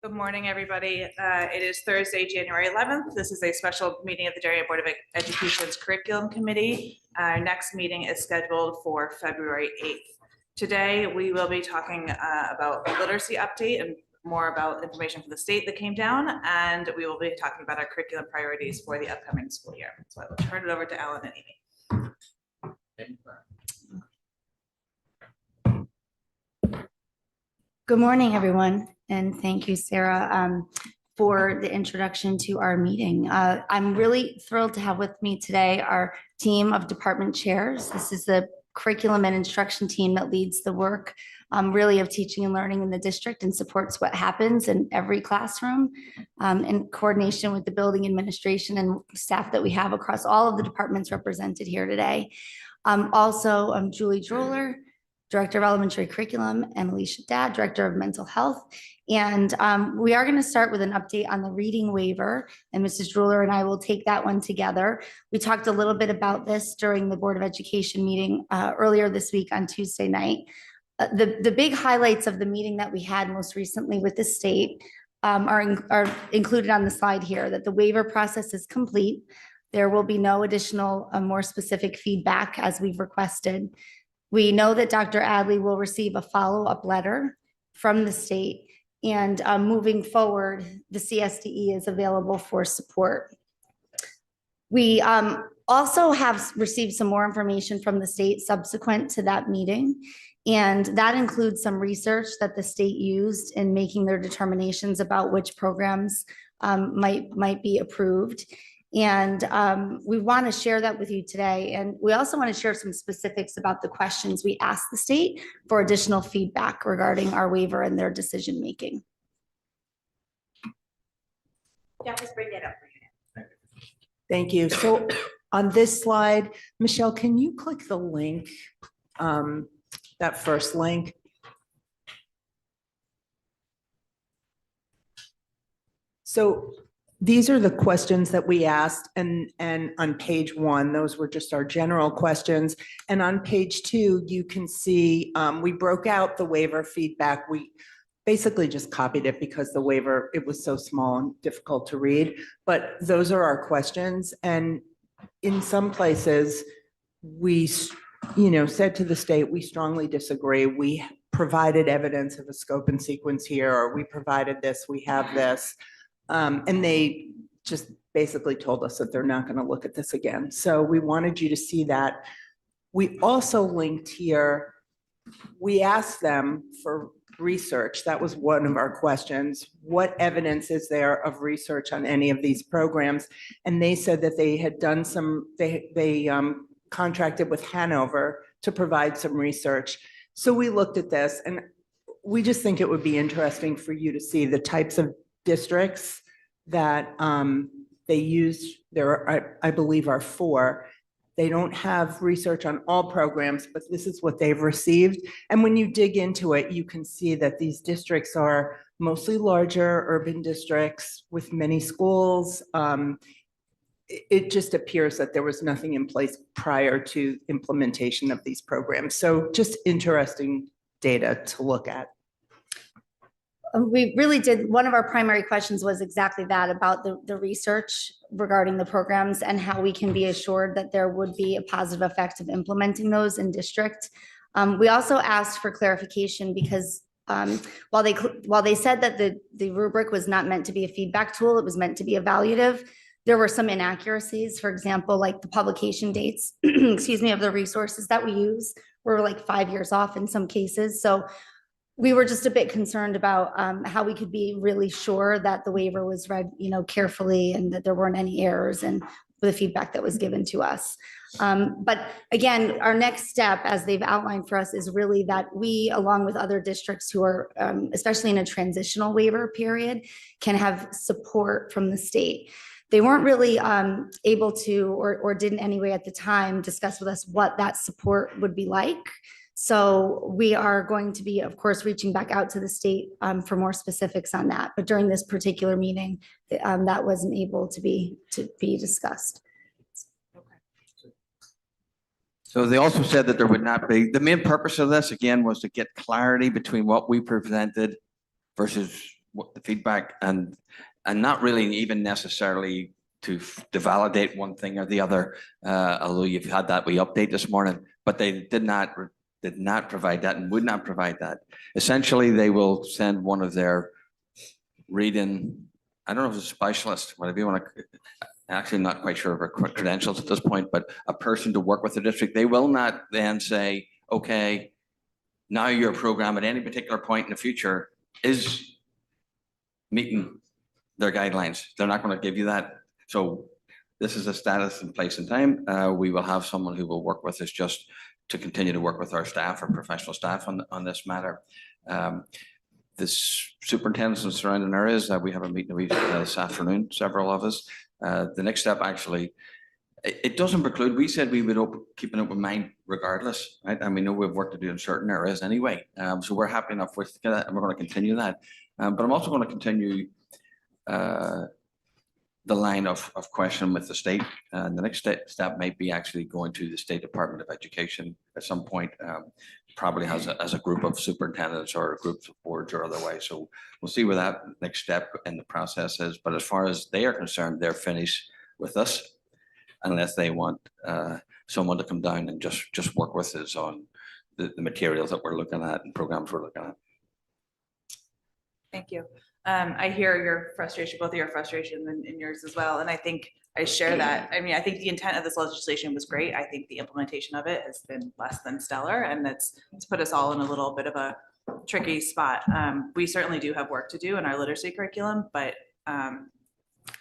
Good morning, everybody. It is Thursday, January 11th. This is a special meeting of the Darien Board of Education's Curriculum Committee. Our next meeting is scheduled for February 8th. Today, we will be talking about the literacy update and more about information from the state that came down, and we will be talking about our curriculum priorities for the upcoming school year. So I will turn it over to Ellen and Amy. Good morning, everyone, and thank you, Sarah, for the introduction to our meeting. I'm really thrilled to have with me today our team of department chairs. This is the curriculum and instruction team that leads the work really of teaching and learning in the district and supports what happens in every classroom in coordination with the building administration and staff that we have across all of the departments represented here today. Also, Julie Droller, Director of Elementary Curriculum, and Alicia Dadd, Director of Mental Health. And we are going to start with an update on the reading waiver, and Mrs. Droller and I will take that one together. We talked a little bit about this during the Board of Education meeting earlier this week on Tuesday night. The big highlights of the meeting that we had most recently with the state are included on the slide here, that the waiver process is complete. There will be no additional more specific feedback as we've requested. We know that Dr. Adley will receive a follow-up letter from the state, and moving forward, the CSDE is available for support. We also have received some more information from the state subsequent to that meeting, and that includes some research that the state used in making their determinations about which programs might be approved. And we want to share that with you today. And we also want to share some specifics about the questions we asked the state for additional feedback regarding our waiver and their decision making. Yeah, just bring it up for you. Thank you. So on this slide, Michelle, can you click the link, that first link? So these are the questions that we asked, and on page 1, those were just our general questions. And on page 2, you can see we broke out the waiver feedback. We basically just copied it because the waiver, it was so small and difficult to read. But those are our questions. And in some places, we said to the state, we strongly disagree. We provided evidence of a scope and sequence here, or we provided this, we have this. And they just basically told us that they're not going to look at this again. So we wanted you to see that. We also linked here, we asked them for research. That was one of our questions. What evidence is there of research on any of these programs? And they said that they had done some, they contracted with Hanover to provide some research. So we looked at this, and we just think it would be interesting for you to see the types of districts that they use. There are, I believe, are 4. They don't have research on all programs, but this is what they've received. And when you dig into it, you can see that these districts are mostly larger urban districts with many schools. It just appears that there was nothing in place prior to implementation of these programs. So just interesting data to look at. We really did, one of our primary questions was exactly that, about the research regarding the programs and how we can be assured that there would be a positive effect of implementing those in district. We also asked for clarification because while they said that the rubric was not meant to be a feedback tool, it was meant to be evaluative, there were some inaccuracies. For example, like the publication dates, excuse me, of the resources that we use were like 5 years off in some cases. So we were just a bit concerned about how we could be really sure that the waiver was read, carefully, and that there weren't any errors in the feedback that was given to us. But again, our next step, as they've outlined for us, is really that we, along with other districts who are, especially in a transitional waiver period, can have support from the state. They weren't really able to, or didn't anyway at the time, discuss with us what that support would be like. So we are going to be, of course, reaching back out to the state for more specifics on that. But during this particular meeting, that wasn't able to be discussed. So they also said that there would not be, the main purpose of this, again, was to get clarity between what we presented versus what the feedback and not really even necessarily to validate one thing or the other, although you've had that we update this morning, but they did not provide that and would not provide that. Essentially, they will send one of their reading, I don't know if it's a specialist, whatever you want to, actually not quite sure of her credentials at this point, but a person to work with the district. They will not then say, okay, now your program at any particular point in the future is meeting their guidelines. They're not going to give you that. So this is a status in place and time. We will have someone who will work with us just to continue to work with our staff, our professional staff on this matter. The superintendents in surrounding areas, we have a meeting this afternoon, several of us. The next step actually, it doesn't preclude, we said we would keep an open mind regardless, right? And we know we have work to do in certain areas anyway. So we're happy enough with that and we're going to continue that. But I'm also going to continue the line of question with the state. And the next step might be actually going to the State Department of Education at some point, probably as a group of superintendents or groups of boards or otherwise. So we'll see where that next step in the process is. But as far as they are concerned, they're finished with us unless they want someone to come down and just work with us on the materials that we're looking at and programs we're looking at. Thank you. I hear your frustration, both of your frustration and yours as well. And I think I share that. I mean, I think the intent of this legislation was great. I think the implementation of it has been less than stellar, and it's put us all in a little bit of a tricky spot. We certainly do have work to do in our literacy curriculum, but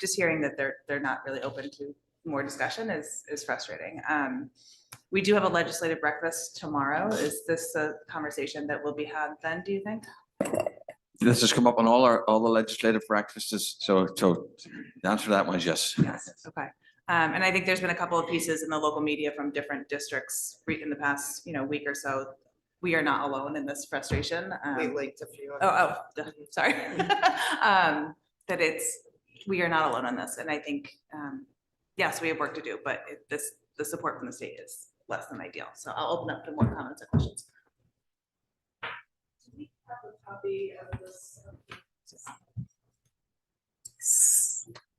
just hearing that they're not really open to more discussion is frustrating. We do have a legislative breakfast tomorrow. Is this a conversation that will be had then, do you think? This has come up on all the legislative breakfasts. So the answer to that one is yes. Yes, okay. And I think there's been a couple of pieces in the local media from different districts in the past, week or so. We are not alone in this frustration. We linked a few. Sorry. We are not alone on this. And I think, yes, we have work to do, but the support from the state is less than ideal. So I'll open up to more comments and questions. Do we have a copy of this?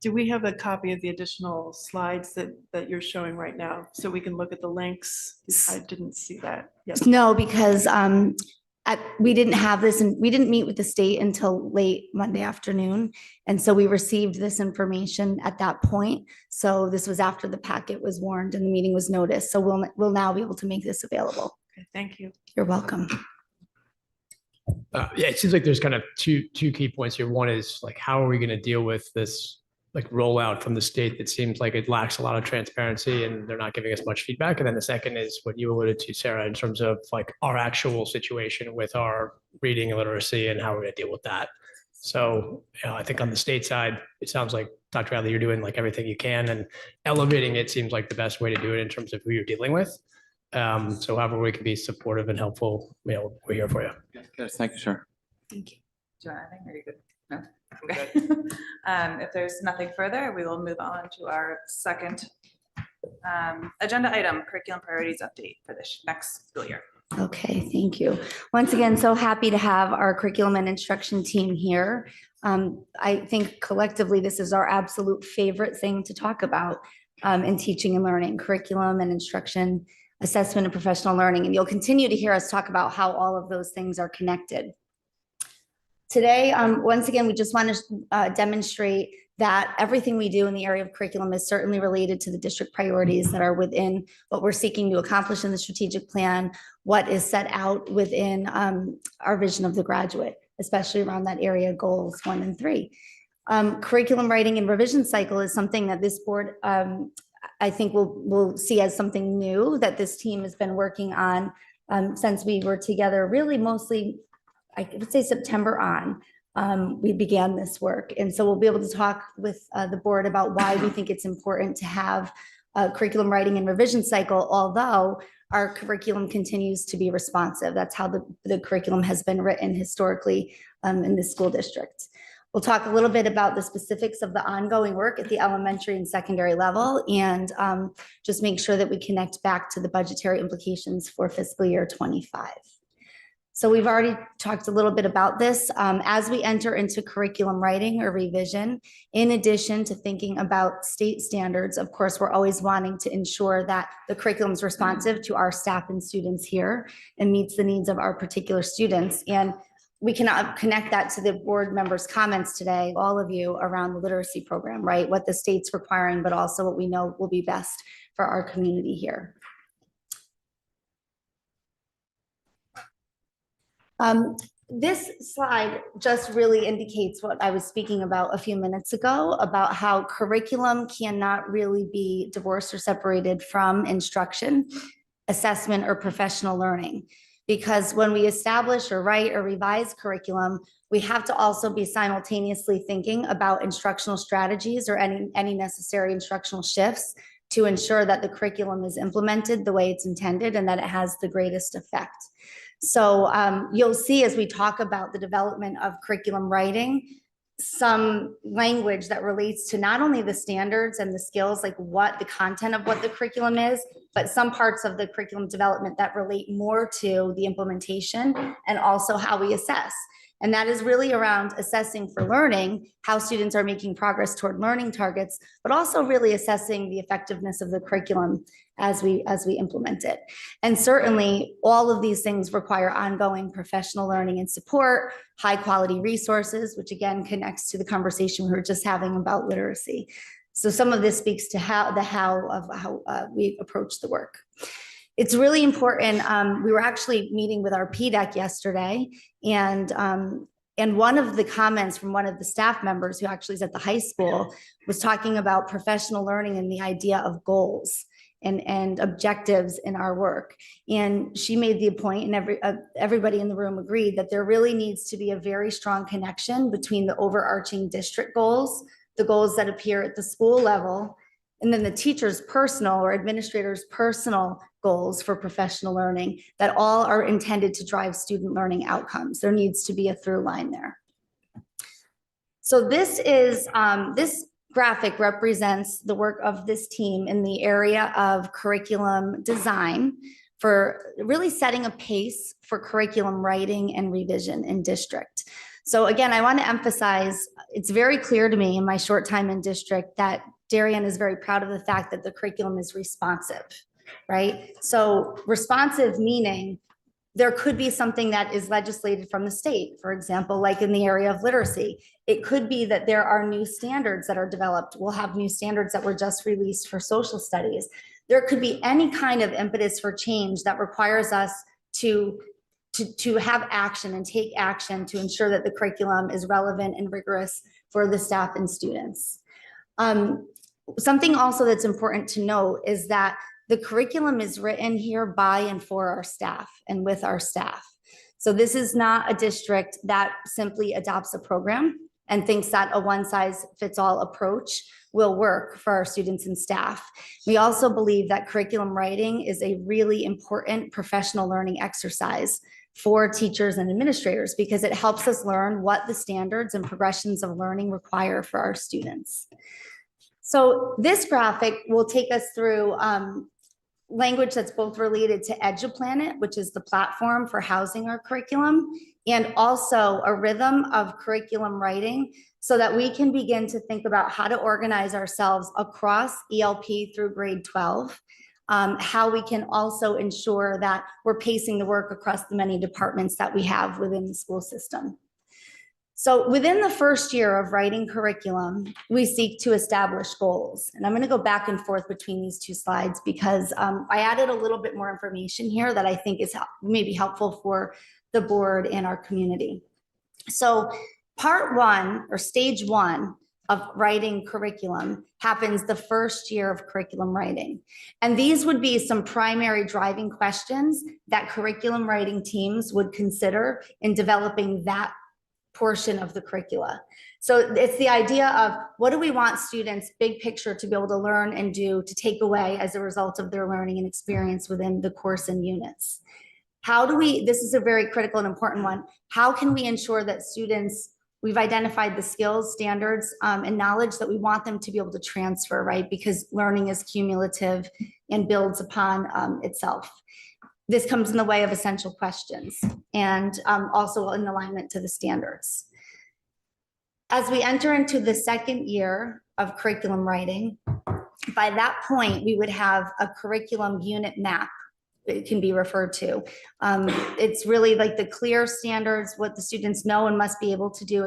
Do we have a copy of the additional slides that you're showing right now? So we can look at the links? I didn't see that. Yes. No, because we didn't have this and we didn't meet with the state until late Monday afternoon. And so we received this information at that point. So this was after the packet was warned and the meeting was noticed. So we'll now be able to make this available. Okay, thank you. You're welcome. Yeah, it seems like there's kind of two key points here. One is like, how are we going to deal with this like rollout from the state that seems like it lacks a lot of transparency and they're not giving us much feedback. And then the second is what you alluded to, Sarah, in terms of like our actual situation with our reading and literacy and how we're going to deal with that. So, I think on the state side, it sounds like Dr. Bradley, you're doing like everything you can, and elevating it seems like the best way to do it in terms of who you're dealing with. So however we can be supportive and helpful, we're here for you. Good. Thank you, sir. Thank you. Do you want anything? Are you good? No? Okay. If there's nothing further, we will move on to our second agenda item, curriculum priorities update for this next school year. Okay, thank you. Once again, so happy to have our curriculum and instruction team here. I think collectively, this is our absolute favorite thing to talk about in teaching and learning, curriculum and instruction, assessment and professional learning. And you'll continue to hear us talk about how all of those things are connected. Today, once again, we just want to demonstrate that everything we do in the area of curriculum is certainly related to the district priorities that are within what we're seeking to accomplish in the strategic plan, what is set out within our vision of the graduate, especially around that area goals 1 and 3. Curriculum writing and revision cycle is something that this board, I think we'll see as something new that this team has been working on since we were together, really mostly, I would say September on. We began this work. And so we'll be able to talk with the board about why we think it's important to have a curriculum writing and revision cycle, although our curriculum continues to be responsive. That's how the curriculum has been written historically in the school district. We'll talk a little bit about the specifics of the ongoing work at the elementary and secondary level, and just make sure that we connect back to the budgetary implications for fiscal year 25. So we've already talked a little bit about this. As we enter into curriculum writing or revision, in addition to thinking about state standards, of course, we're always wanting to ensure that the curriculum is responsive to our staff and students here and meets the needs of our particular students. And we cannot connect that to the board members' comments today, all of you, around the literacy program, right? What the state's requiring, but also what we know will be best for our community here. This slide just really indicates what I was speaking about a few minutes ago, about how curriculum cannot really be divorced or separated from instruction, assessment, or professional learning. Because when we establish or write or revise curriculum, we have to also be simultaneously thinking about instructional strategies or any necessary instructional shifts to ensure that the curriculum is implemented the way it's intended and that it has the greatest effect. So you'll see as we talk about the development of curriculum writing, some language that relates to not only the standards and the skills, like what the content of what the curriculum is, but some parts of the curriculum development that relate more to the implementation and also how we assess. And that is really around assessing for learning, how students are making progress toward learning targets, but also really assessing the effectiveness of the curriculum as we implement it. And certainly all of these things require ongoing professional learning and support, high quality resources, which again connects to the conversation we were just having about literacy. So some of this speaks to how we approach the work. It's really important. We were actually meeting with our PDEC yesterday, and one of the comments from one of the staff members who actually is at the high school was talking about professional learning and the idea of goals and objectives in our work. And she made the point, and everybody in the room agreed, that there really needs to be a very strong connection between the overarching district goals, the goals that appear at the school level, and then the teacher's personal or administrator's personal goals for professional learning that all are intended to drive student learning outcomes. There needs to be a through line there. So this is, this graphic represents the work of this team in the area of curriculum design for really setting a pace for curriculum writing and revision in district. So again, I want to emphasize, it's very clear to me in my short time in district that Darien is very proud of the fact that the curriculum is responsive, right? So responsive meaning there could be something that is legislated from the state, for example, like in the area of literacy. It could be that there are new standards that are developed. We'll have new standards that were just released for social studies. There could be any kind of impetus for change that requires us to have action and take action to ensure that the curriculum is relevant and rigorous for the staff and students. Something also that's important to note is that the curriculum is written here by and for our staff and with our staff. So this is not a district that simply adopts a program and thinks that a one-size-fits-all approach will work for our students and staff. We also believe that curriculum writing is a really important professional learning exercise for teachers and administrators because it helps us learn what the standards and progressions of learning require for our students. So this graphic will take us through language that's both related to EduPlanet, which is the platform for housing our curriculum, and also a rhythm of curriculum writing so that we can begin to think about how to organize ourselves across ELP through grade 12, how we can also ensure that we're pacing the work across the many departments that we have within the school system. So within the first year of writing curriculum, we seek to establish goals. And I'm going to go back and forth between these two slides because I added a little bit more information here that I think is maybe helpful for the board and our community. So part one or stage one of writing curriculum happens the first year of curriculum writing. And these would be some primary driving questions that curriculum writing teams would consider in developing that portion of the curricula. So it's the idea of what do we want students big picture to be able to learn and do to take away as a result of their learning and experience within the course and units. How do we, this is a very critical and important one, how can we ensure that students, we've identified the skills, standards, and knowledge that we want them to be able to transfer, right? Because learning is cumulative and builds upon itself. this comes in the way of essential questions and also in alignment to the standards. As we enter into the second year of curriculum writing, by that point, we would have a curriculum unit map. It can be referred to. It's really like the clear standards, what the students know and must be able to do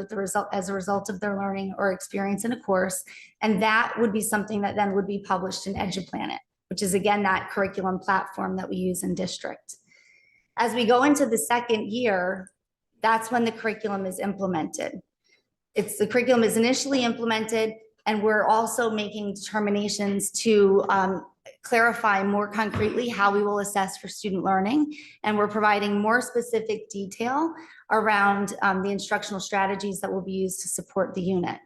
as a result of their learning or experience in a course. And that would be something that then would be published in EduPlanet, which is again, that curriculum platform that we use in district. As we go into the second year, that's when the curriculum is implemented. The curriculum is initially implemented, and we're also making determinations to clarify more concretely how we will assess for student learning. And we're providing more specific detail around the instructional strategies that will be used to support the unit.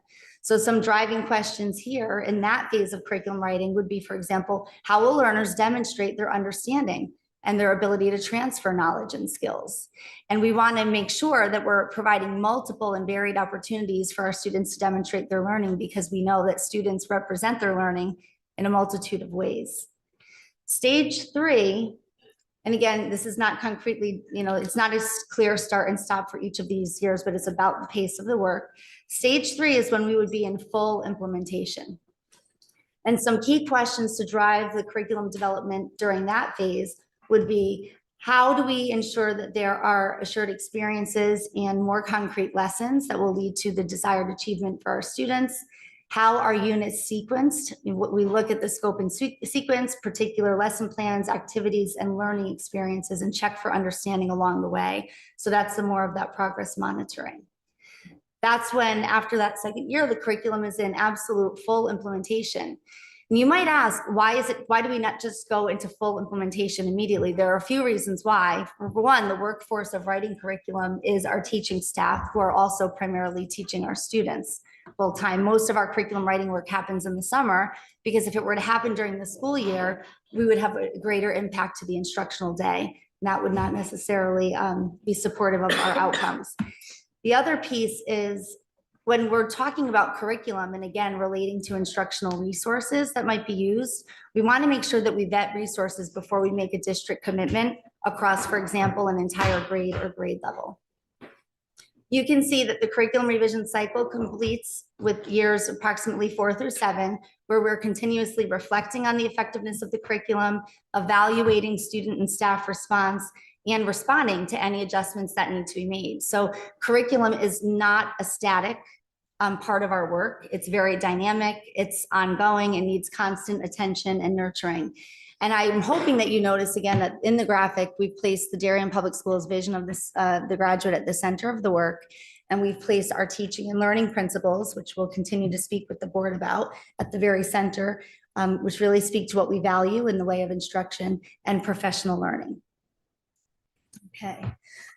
So some driving questions here in that phase of curriculum writing would be, for example, how will learners demonstrate their understanding and their ability to transfer knowledge and skills? And we want to make sure that we're providing multiple and varied opportunities for our students to demonstrate their learning, because we know that students represent their learning in a multitude of ways. Stage 3, and again, this is not concretely, it's not a clear start and stop for each of these years, but it's about the pace of the work. Stage 3 is when we would be in full implementation. And some key questions to drive the curriculum development during that phase would be, how do we ensure that there are assured experiences and more concrete lessons that will lead to the desired achievement for our students? How are units sequenced? We look at the scope and sequence, particular lesson plans, activities, and learning experiences, and check for understanding along the way. So that's the more of that progress monitoring. That's when, after that second year, the curriculum is in absolute full implementation. And you might ask, why do we not just go into full implementation immediately? There are a few reasons why. For one, the workforce of writing curriculum is our teaching staff, who are also primarily teaching our students full time. Most of our curriculum writing work happens in the summer, because if it were to happen during the school year, we would have a greater impact to the instructional day. And that would not necessarily be supportive of our outcomes. The other piece is, when we're talking about curriculum, and again, relating to instructional resources that might be used, we want to make sure that we vet resources before we make a district commitment across, for example, an entire grade or grade level. You can see that the curriculum revision cycle completes with years approximately 4 through 7, where we're continuously reflecting on the effectiveness of the curriculum, evaluating student and staff response, and responding to any adjustments that need to be made. So curriculum is not a static part of our work. It's very dynamic, it's ongoing, and needs constant attention and nurturing. And I'm hoping that you notice again that in the graphic, we've placed the Darien Public Schools vision of this, the graduate at the center of the work. And we've placed our teaching and learning principles, which we'll continue to speak with the board about, at the very center, which really speak to what we value in the way of instruction and professional learning. Okay,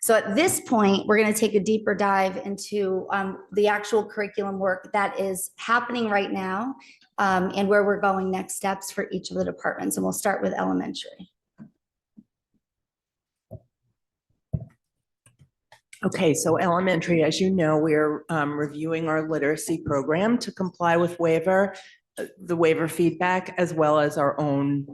so at this point, we're going to take a deeper dive into the actual curriculum work that is happening right now, and where we're going next steps for each of the departments. And we'll start with elementary. Okay, so elementary, as you know, we're reviewing our literacy program to comply with the waiver feedback, as well as our own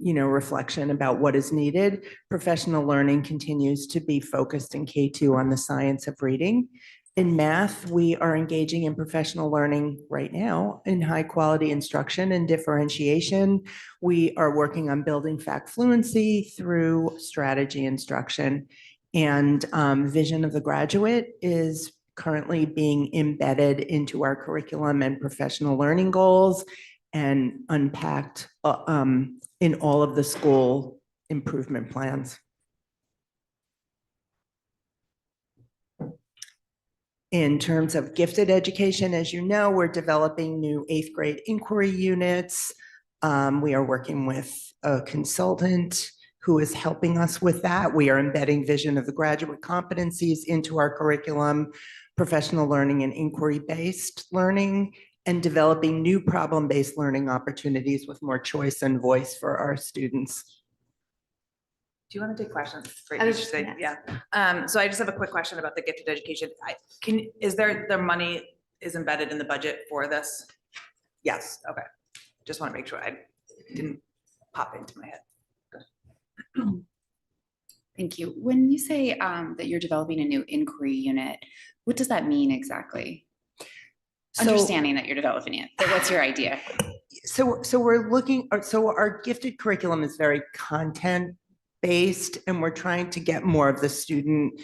reflection about what is needed. Professional learning continues to be focused in K2 on the science of reading. In math, we are engaging in professional learning right now in high quality instruction and differentiation. We are working on building fact fluency through strategy instruction. And vision of the graduate is currently being embedded into our curriculum and professional learning goals, and unpacked in all of the school improvement plans. In terms of gifted education, as you know, we're developing new 8th grade inquiry units. We are working with a consultant who is helping us with that. We are embedding vision of the graduate competencies into our curriculum, professional learning and inquiry-based learning, and developing new problem-based learning opportunities with more choice and voice for our students. Do you want to take questions for I was each just thing? gonna Yeah. So I just have a quick question about the gifted education. Is the money is embedded in the budget for this? Yes. Okay. Just want to make sure I didn't pop into my head. Thank you. When you say that you're developing a new inquiry unit, what does that mean exactly? So- Understanding that you're developing it, but what's your idea? So we're looking, so our gifted curriculum is very content-based, and we're trying to get more of the student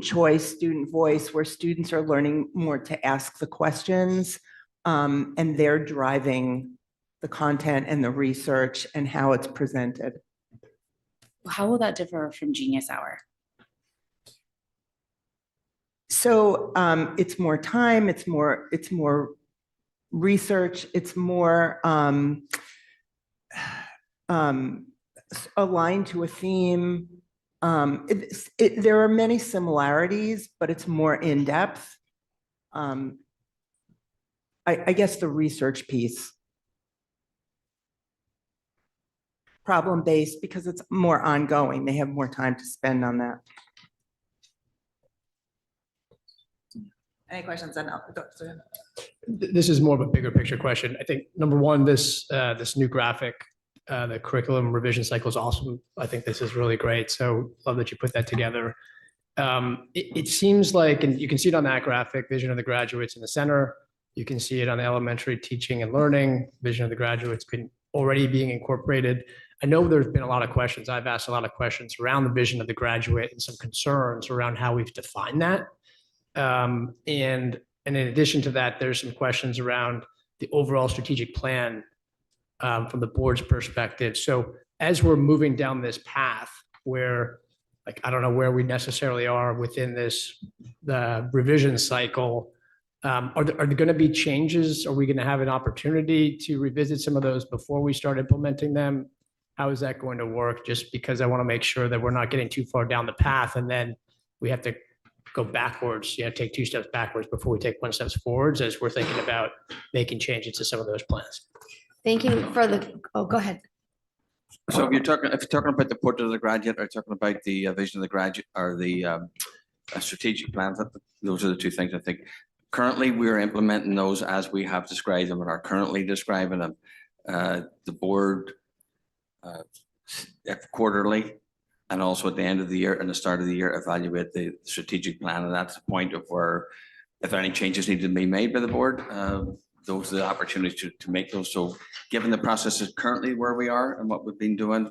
choice, student voice, where students are learning more to ask the questions. And they're driving the content and the research and how it's presented. How will that differ from Genius Hour? So it's more time, it's more research, it's more aligned to a theme. There are many similarities, but it's more in-depth. I guess the research piece. Problem-based because it's more ongoing. They have more time to spend on that. Any questions on? This is more of a bigger picture question. I think number one, this new graphic, the curriculum revision cycle is awesome. I think this is really great. So love that you put that together. It seems like, and you can see it on that graphic, vision of the graduates in the center. You can see it on the elementary teaching and learning, vision of the graduates already being incorporated. I know there's been a lot of questions. I've asked a lot of questions around the vision of the graduate and some concerns around how we've defined that. And in addition to that, there's some questions around the overall strategic plan from the board's perspective. So as we're moving down this path where, like, I don't know where we necessarily are within the revision cycle, are there going to be changes? Are we going to have an opportunity to revisit some of those before we start implementing them? How is that going to work? Just because I want to make sure that we're not getting too far down the path and then we have to go backwards, take 2 steps backwards before we take 1 step forwards as we're thinking about making changes to some of those plans. Thank you for go ahead. So if you're talking about the portrait of the graduate, or talking about the vision of the graduate, or the strategic plans, those are the 2 things I think. Currently, we're implementing those as we have described them and are currently describing them. The board quarterly and also at the end of the year and the start of the year evaluate the strategic plan, and that's the point of where if any changes need to be made by the board, those are the opportunities to make those. So given the process is currently where we are and what we've been doing,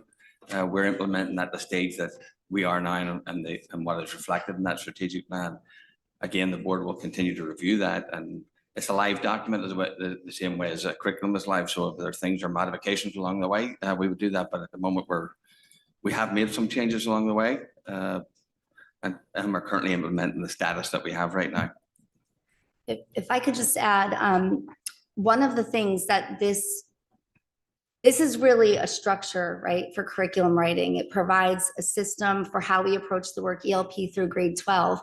we're implementing at the stage that we are now and what is reflected in that strategic plan. Again, the board will continue to review that, and it's a live document the same way as a curriculum is live. So if there are things or modifications along the way, we would do that. But at the moment we have made some changes along the way, and we're currently implementing the status that we have right now. If I could just add, one of the things that this is really a structure, right, for curriculum writing. It provides a system for how we approach the work ELP through grade 12.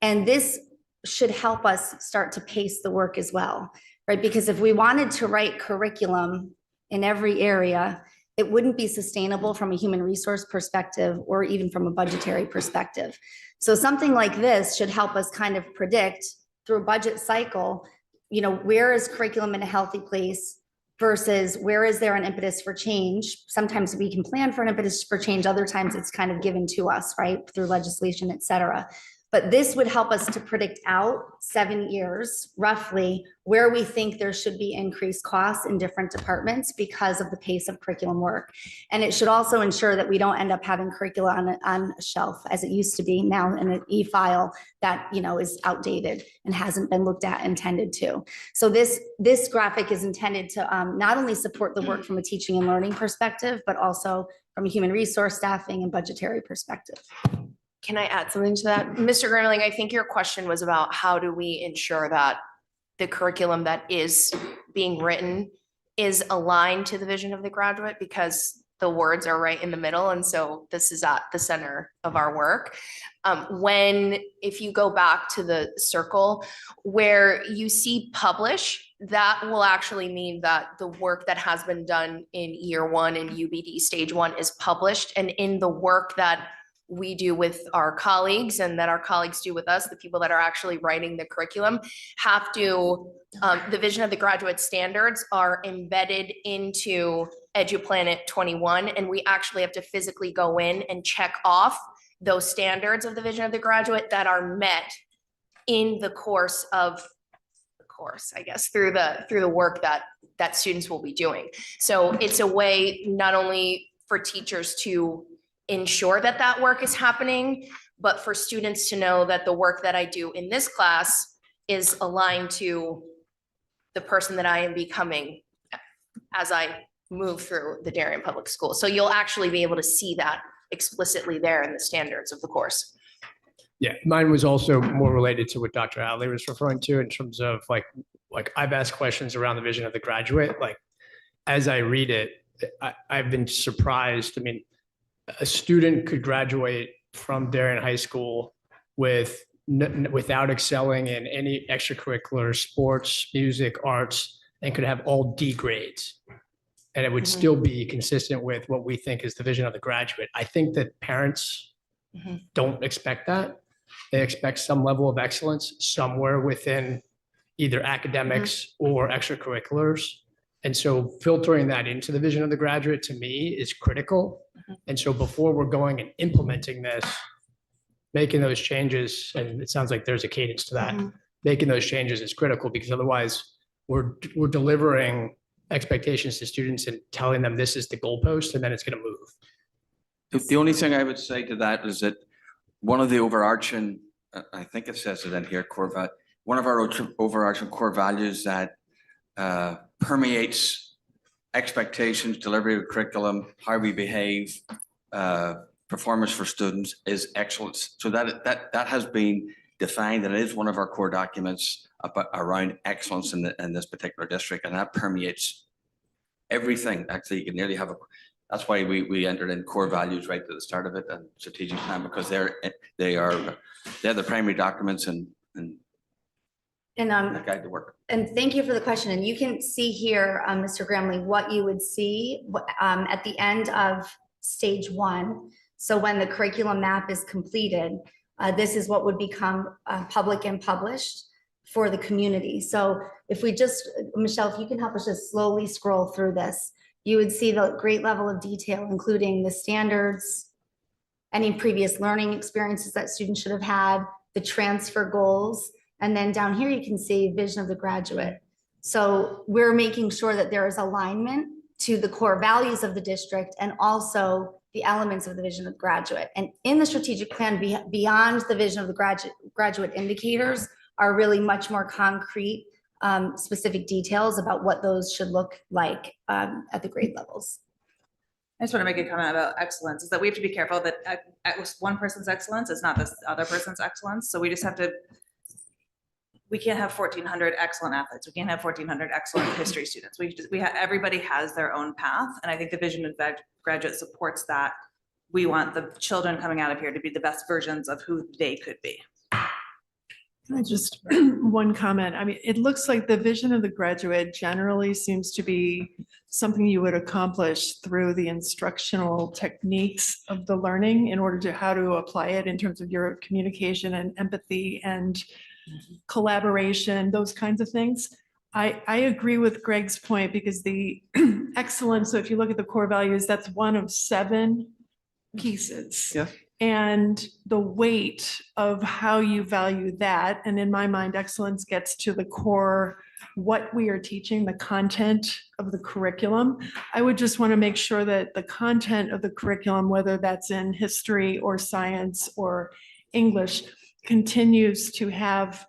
And this should help us start to pace the work as well, right? Because if we wanted to write curriculum in every area, it wouldn't be sustainable from a human resource perspective or even from a budgetary perspective. So something like this should help us kind of predict through a budget cycle, where is curriculum in a healthy place versus where is there an impetus for change? Sometimes we can plan for an impetus for change. Other times it's kind of given to us, right, through legislation, et cetera. But this would help us to predict out 7 years, roughly, where we think there should be increased costs in different departments because of the pace of curriculum work. And it should also ensure that we don't end up having curricula on a shelf as it used to be now in an e-file that, is outdated and hasn't been looked at intended to. So this graphic is intended to not only support the work from a teaching and learning perspective, but also from a human resource staffing and budgetary perspective. Can I add something to that? Mr. Grimling, I think your question was about how do we ensure that the curriculum that is being written is aligned to the vision of the graduate, because the words are right in the middle. And so this is at the center of our work. If you go back to the circle where you see publish, that will actually mean that the work that has been done in year 1 and UBD stage 1 is published. And in the work that we do with our colleagues and that our colleagues do with us, the people that are actually writing the curriculum have to, the vision of the graduate standards are embedded into EduPlanet 21, and we actually have to physically go in and check off those standards of the vision of the graduate that are met in the course of the course, I guess, through the work that students will be doing. So it's a way not only for teachers to ensure that that work is happening, but for students to know that the work that I do in this class is aligned to the person that I am becoming as I move through the Darien Public Schools. So you'll actually be able to see that explicitly there in the standards of the course. Yeah, mine was also more related to what Dr. Adley was referring to in terms of like I've asked questions around the vision of the graduate. Like, as I read it, I've been surprised. I mean, a student could graduate from Darien High School without excelling in any extracurricular, sports, music, arts, and could have all D grades. And it would still be consistent with what we think is the vision of the graduate. I think that parents don't expect that. They expect some level of excellence somewhere within either academics or extracurriculars. And so filtering that into the vision of the graduate to me is critical. And so before we're going and implementing this, making those changes, and it sounds like there's a cadence to that, making those changes is critical, because otherwise we're delivering expectations to students and telling them this is the goalpost, and then it's going to move. The only thing I would say to that is that one of the overarching, I think it says it in here, one of our overarching core values that permeates expectations, delivery of curriculum, how we behave, performance for students is excellence. So that has been defined, and it is one of our core documents around excellence in this particular district, and that permeates everything. Actually, you can nearly have that's why we entered in core values right at the start of it, and strategic plan, because they're the primary documents and that guide the work. And thank you for the question. And you can see here, Mr. Gramling, what you would see at the end of stage 1. So when the curriculum map is completed, this is what would become public and published for the community. So if we just, Michelle, if you can help us just slowly scroll through this, you would see the great level of detail, including the standards, any previous learning experiences that students should have had, the transfer goals, and then down here you can see vision of the graduate. So we're making sure that there is alignment to the core values of the district and also the elements of the vision of the graduate. And in the strategic plan, beyond the vision of the graduate indicators are really much more concrete, specific details about what those should look like at the grade levels. I just want to make a comment about excellence, is that we have to be careful that one person's excellence is not this other person's excellence. So we just have to, we can't have 1,400 excellent athletes. We can't have 1,400 excellent history students. Everybody has their own path. And I think the vision of graduate supports that. We want the children coming out of here to be the best versions of who they could be. Can I just, one comment? I mean, it looks like the vision of the graduate generally seems to be something you would accomplish through the instructional techniques of the learning in order to how to apply it in terms of your communication and empathy and collaboration, those kinds of things. I agree with Greg's point, because the excellence, so if you look at the core values, that's one of 7 pieces. Yeah. And the weight of how you value that, and in my mind, excellence gets to the core, what we are teaching, the content of the curriculum. I would just want to make sure that the content of the curriculum, whether that's in history or science or English, continues to have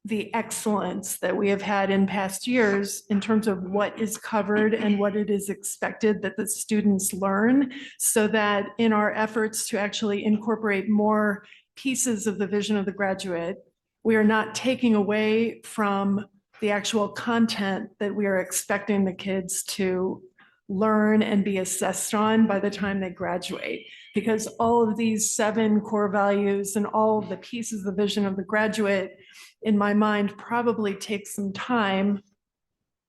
the excellence that we have had in past years in terms of what is covered and what it is expected that the students learn, so that in our efforts to actually incorporate more pieces of the vision of the graduate, we are not taking away from the actual content that we are expecting the kids to learn and be assessed on by the time they graduate. Because all of these 7 core values and all of the pieces of the vision of the graduate, in my mind, probably take some time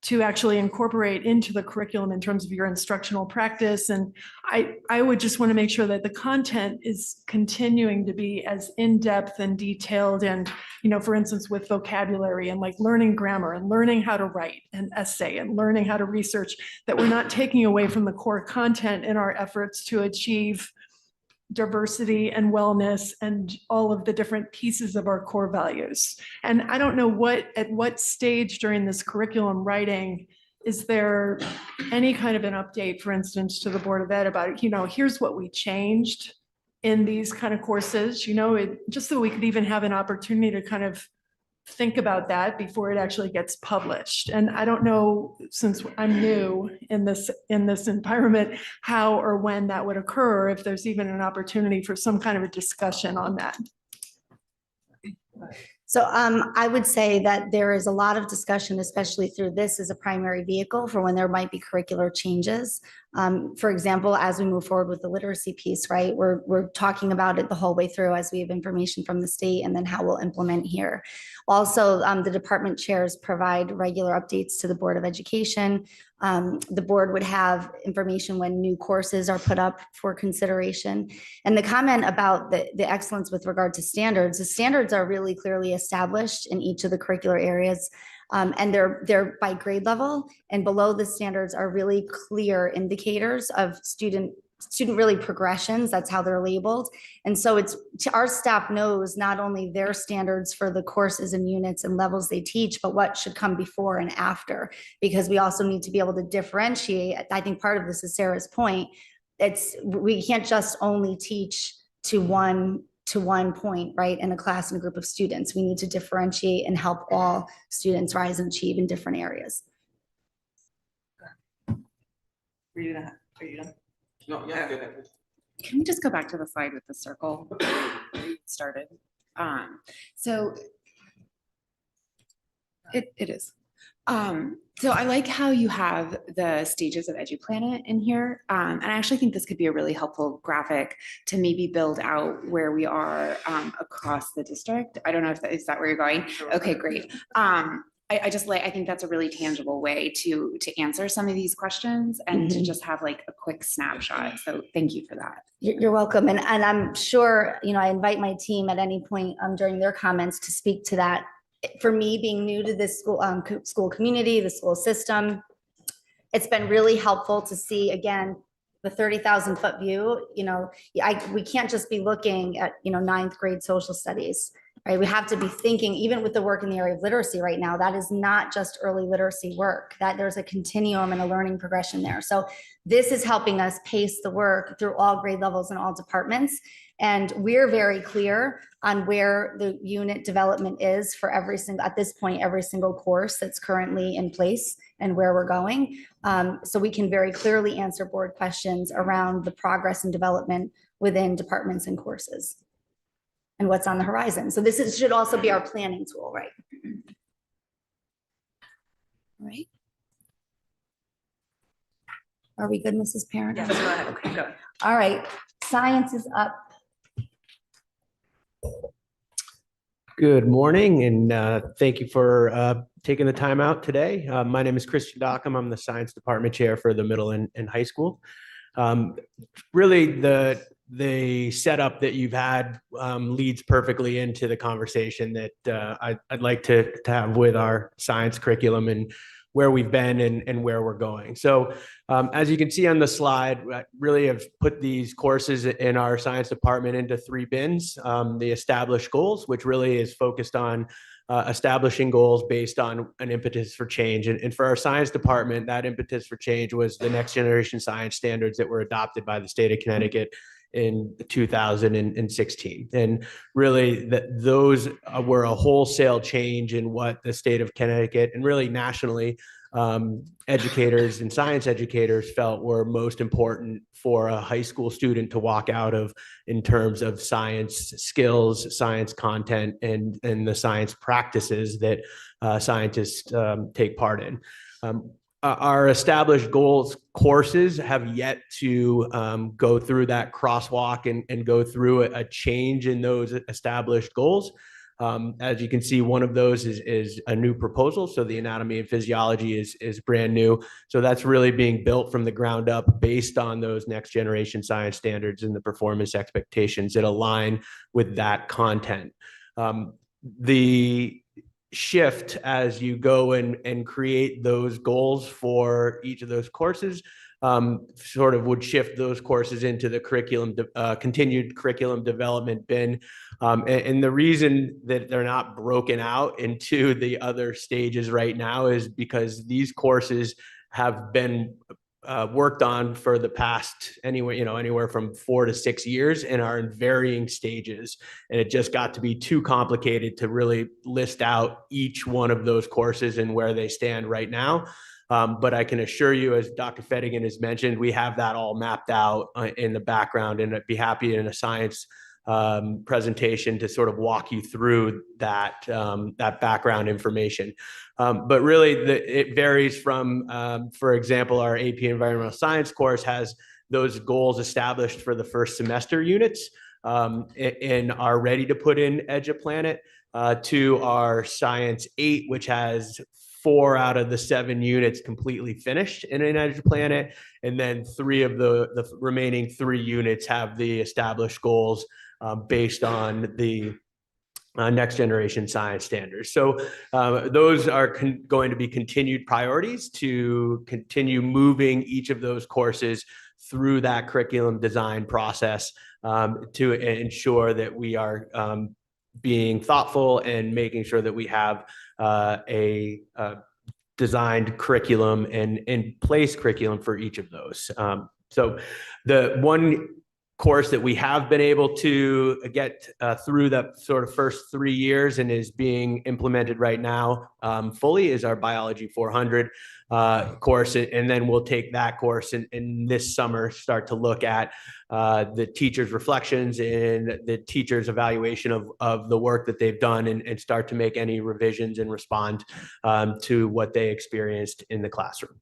to actually incorporate into the curriculum in terms of your instructional practice. And I would just want to make sure that the content is continuing to be as in-depth and detailed and, for instance, with vocabulary and like learning grammar and learning how to write an essay and learning how to research, that we're not taking away from the core content in our efforts to achieve diversity and wellness and all of the different pieces of our core values. And I don't know at what stage during this curriculum writing, is there any kind of an update, for instance, to the Board of Ed about, here's what we changed in these kind of courses, just so we could even have an opportunity to kind of think about that before it actually gets published. And I don't know, since I'm new in this environment, how or when that would occur, if there's even an opportunity for some kind of a discussion on that. So I would say that there is a lot of discussion, especially through this as a primary vehicle for when there might be curricular changes. For example, as we move forward with the literacy piece, right, we're talking about it the whole way through as we have information from the state and then how we'll implement here. Also, the department chairs provide regular updates to the Board of Education. The board would have information when new courses are put up for consideration. And the comment about the excellence with regard to standards, the standards are really clearly established in each of the curricular areas. And they're by grade level, and below the standards are really clear indicators of student really progressions. That's how they're labeled. And so our staff knows not only their standards for the courses and units and levels they teach, but what should come before and after, because we also need to be able to differentiate. I think part of this is Sarah's point. We can't just only teach to one point, right, in a class and a group of students. We need to differentiate and help all students rise and achieve in different areas. Are you done? No, yeah, go ahead. Can we just go back to the slide with the circle where you started? So it is. So I like how you have the stages of EduPlanet in here. And I actually think this could be a really helpful graphic to maybe build out where we are across the district. I don't know if is that where you're going? Okay, great. I think that's a really tangible way to answer some of these questions and to just have like a quick snapshot. So thank you for that. You're welcome. And I'm sure, I invite my team at any point during their comments to speak to that. For me, being new to this school community, the school system, it's been really helpful to see, again, the 30,000 foot view. We can't just be looking at, 9th grade social studies. Right? We have to be thinking, even with the work in the area of literacy right now, that is not just early literacy work, that there's a continuum and a learning progression there. So this is helping us pace the work through all grade levels and all departments. And we're very clear on where the unit development is for at this point, every single course that's currently in place and where we're going. So we can very clearly answer board questions around the progress and development within departments and courses and what's on the horizon. So this should also be our planning tool, right? All right. Are we good, Mrs. Parent? Yes, go ahead. Okay, go. All right, science is up. Good morning, and thank you for taking the time out today. My name is Christian Dockham. I'm the science department chair for the middle and high school. Really, the setup that you've had leads perfectly into the conversation that I'd like to have with our science curriculum and where we've been and where we're going. So as you can see on the slide, I really have put these courses in our science department into 3 bins. The established goals, which really is focused on establishing goals based on an impetus for change. And for our science department, that impetus for change was the next generation science standards that were adopted by the state of Connecticut in 2016. And really those were a wholesale change in what the state of Connecticut and really nationally educators and science educators felt were most important for a high school student to walk out of in terms of science skills, science content, and the science practices that scientists take part in. Our established goals courses have yet to go through that crosswalk and go through a change in those established goals. As you can see, one of those is a new proposal. So the anatomy and physiology is brand new. So that's really being built from the ground up based on those next generation science standards and the performance expectations that align with that content. The shift as you go and create those goals for each of those courses sort of would shift those courses into the continued curriculum development bin. And the reason that they're not broken out into the other stages right now is because these courses have been worked on for the past anywhere from 4 to 6 years and are in varying stages. And it just got to be too complicated to really list out each one of those courses and where they stand right now. But I can assure you, as Dr. Fettigan has mentioned, we have that all mapped out in the background, and I'd be happy in a science presentation to sort of walk you through that background information. But really, it varies from, for example, our AP Environmental Science course has those goals established for the first semester units and are ready to put in EduPlanet, to our Science 8, which has 4 out of the 7 units completely finished in an EduPlanet, and then 3 of the remaining 3 units have the established goals based on the next generation science standards. So those are going to be continued priorities to continue moving each of those courses through that curriculum design process to ensure that we are being thoughtful and making sure that we have a designed curriculum and in place curriculum for each of those. So the one course that we have been able to get through the sort of first 3 years and is being implemented right now fully is our Biology 400 course. And then we'll take that course and this summer start to look at the teachers' reflections and the teachers' evaluation of the work that they've done and start to make any revisions and respond to what they experienced in the classroom.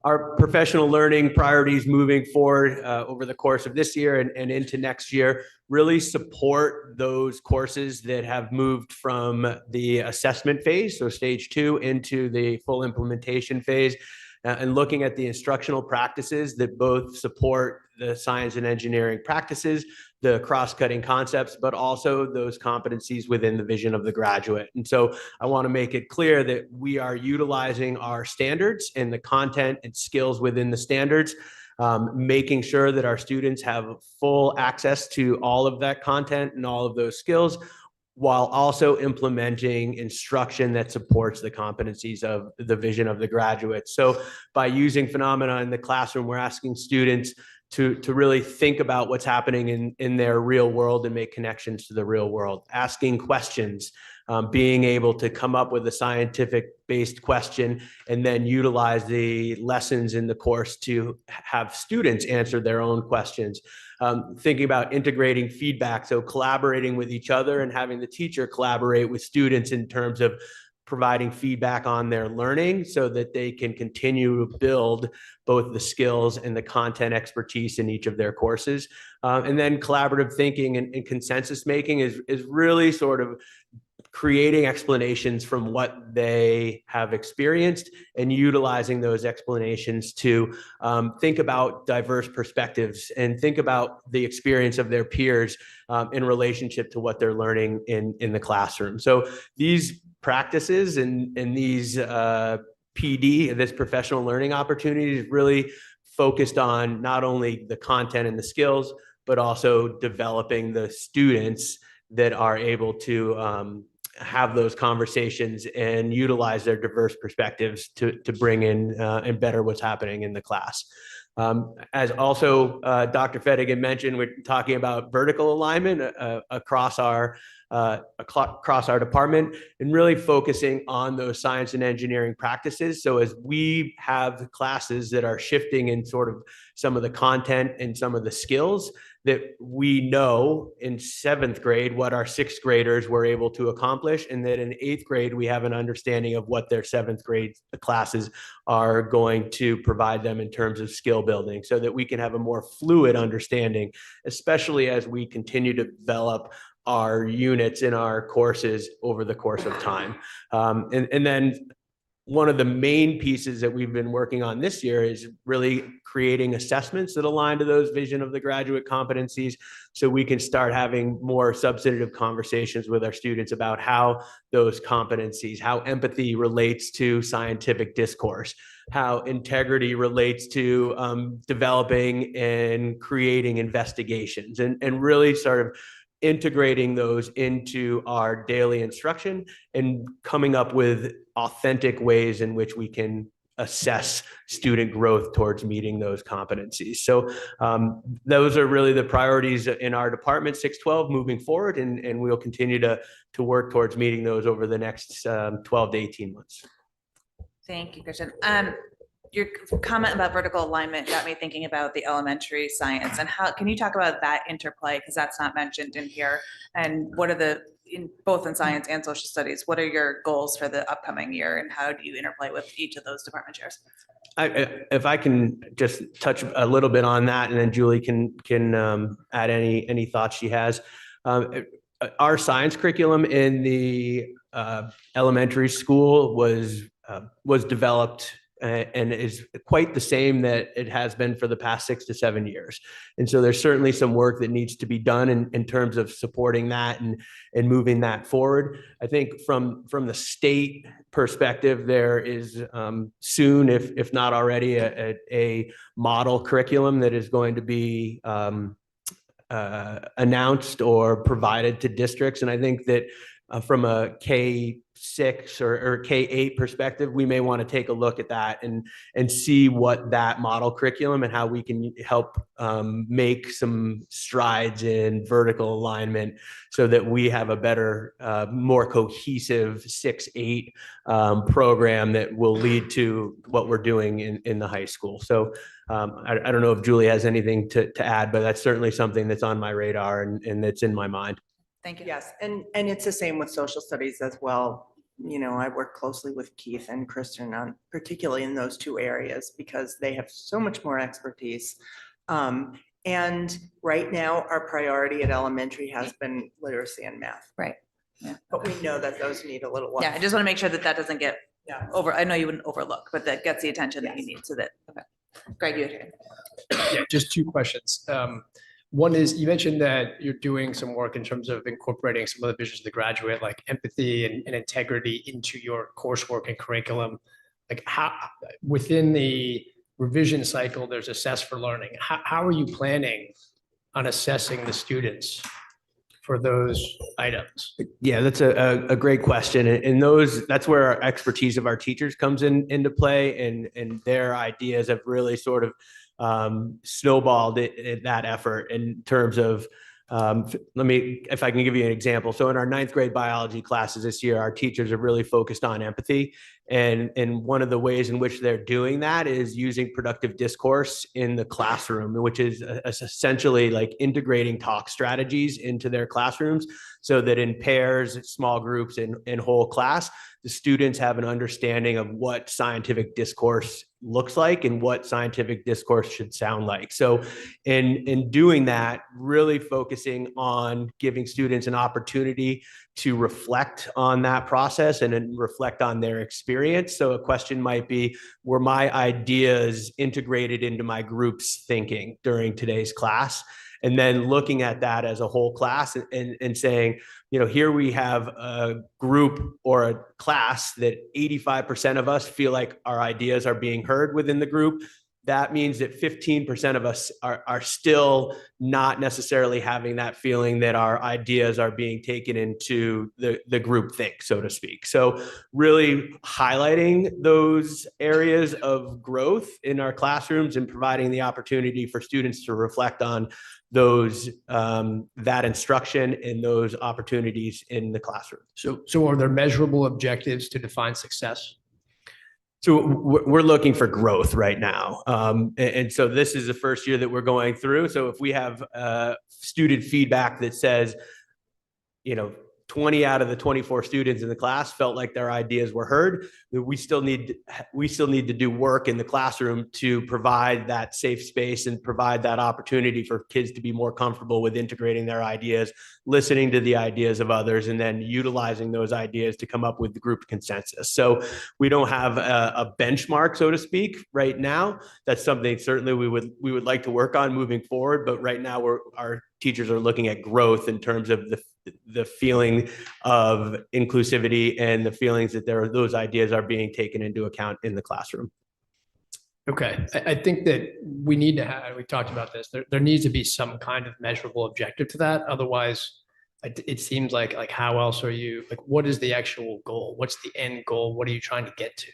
Our professional learning priorities moving forward over the course of this year and into next year really support those courses that have moved from the assessment phase, so stage 2, into the full implementation phase, and looking at the instructional practices that both support the science and engineering practices, the cross-cutting concepts, but also those competencies within the vision of the graduate. And so I want to make it clear that we are utilizing our standards and the content and skills within the standards, making sure that our students have full access to all of that content and all of those skills, while also implementing instruction that supports the competencies of the vision of the graduate. So by using phenomena in the classroom, we're asking students to really think about what's happening in their real world and make connections to the real world, asking questions, being able to come up with a scientific-based question and then utilize the lessons in the course to have students answer their own questions. Thinking about integrating feedback, so collaborating with each other and having the teacher collaborate with students in terms of providing feedback on their learning so that they can continue to build both the skills and the content expertise in each of their courses. And then collaborative thinking and consensus making is really sort of creating explanations from what they have experienced and utilizing those explanations to think about diverse perspectives and think about the experience of their peers in relationship to what they're learning in the classroom. So these practices and these this professional learning opportunities really focused on not only the content and the skills, but also developing the students that are able to have those conversations and utilize their diverse perspectives to bring in and better what's happening in the class. As also Dr. Fettigan mentioned, we're talking about vertical alignment across our department and really focusing on those science and engineering practices. So as we have classes that are shifting in sort of some of the content and some of the skills that we know in 7th grade what our 6th graders were able to accomplish, and that in 8th grade we have an understanding of what their 7th grade classes are going to provide them in terms of skill building, so that we can have a more fluid understanding, especially as we continue to develop our units in our courses over the course of time. And then one of the main pieces that we've been working on this year is really creating assessments that align to those vision of the graduate competencies, so we can start having more substantive conversations with our students about how those competencies, how empathy relates to scientific discourse, how integrity relates to developing and creating investigations, and really sort of integrating those into our daily instruction and coming up with authentic ways in which we can assess student growth towards meeting those competencies. So those are really the priorities in our department 612 moving forward, and we'll continue to work towards meeting those over the next 12 to 18 months. Thank you, Christian. Your comment about vertical alignment got me thinking about the elementary science, and how, can you talk about that interplay? Because that's not mentioned in here. And what are both in science and social studies, what are your goals for the upcoming year, and how do you interplay with each of those department chairs? If I can just touch a little bit on that, and then Julie can add any thoughts she has. Our science curriculum in the elementary school was developed and is quite the same that it has been for the past 6 to 7 years. And so there's certainly some work that needs to be done in terms of supporting that and moving that forward. I think from the state perspective, there is soon, if not already, a model curriculum that is going to be announced or provided to districts. And I think that from a K6 or K8 perspective, we may want to take a look at that and see what that model curriculum and how we can help make some strides in vertical alignment so that we have a better, more cohesive 6-8 program that will lead to what we're doing in the high school. So I don't know if Julie has anything to add, but that's certainly something that's on my radar and that's in my mind. Thank you. Yes, and it's the same with social studies as well. You know, I work closely with Keith and Kristen on particularly in those two areas because they have so much more expertise. And right now, our priority at elementary has been literacy and math. Right. Yeah. But we know that those need a little. Yeah, I just want to make sure that that doesn't get Yeah. I know you wouldn't overlook, but that gets the attention that you need, so that, okay. Greg, you had your hand. Yeah, just two questions. One is, you mentioned that you're doing some work in terms of incorporating some of the visions of the graduate, like empathy and integrity, into your coursework and curriculum. Like, how, within the revision cycle, there's assess for learning. How are you planning on assessing the students for those items? Yeah, that's a great question. And that's where our expertise of our teachers comes into play, and their ideas have really sort of snowballed that effort in terms of, if I can give you an example. So in our 9th grade biology classes this year, our teachers are really focused on empathy. And one of the ways in which they're doing that is using productive discourse in the classroom, which is essentially like integrating talk strategies into their classrooms so that in pairs, small groups, and whole class, the students have an understanding of what scientific discourse looks like and what scientific discourse should sound like. So in doing that, really focusing on giving students an opportunity to reflect on that process and then reflect on their experience. So a question might be, were my ideas integrated into my group's thinking during today's class? And then looking at that as a whole class and saying, you know, here we have a group or a class that 85% of us feel like our ideas are being heard within the group. That means that 15% of us are still not necessarily having that feeling that our ideas are being taken into the group think, so to speak. So really highlighting those areas of growth in our classrooms and providing the opportunity for students to reflect on those, that instruction and those opportunities in the classroom. So are there measurable objectives to define success? So we're looking for growth right now. And so this is the first year that we're going through. So if we have student feedback that says, you know, 20 out of the 24 students in the class felt like their ideas were heard. We still need to do work in the classroom to provide that safe space and provide that opportunity for kids to be more comfortable with integrating their ideas, listening to the ideas of others, and then utilizing those ideas to come up with the group consensus. So we don't have a benchmark, so to speak, right now. That's something certainly we would like to work on moving forward. But right now, our teachers are looking at growth in terms of the feeling of inclusivity and the feelings that those ideas are being taken into account in the classroom. Okay, I think that we need to have, we talked about this, there needs to be some kind of measurable objective to that. Otherwise, it seems like how else are you, like, what is the actual goal? What's the end goal? What are you trying to get to?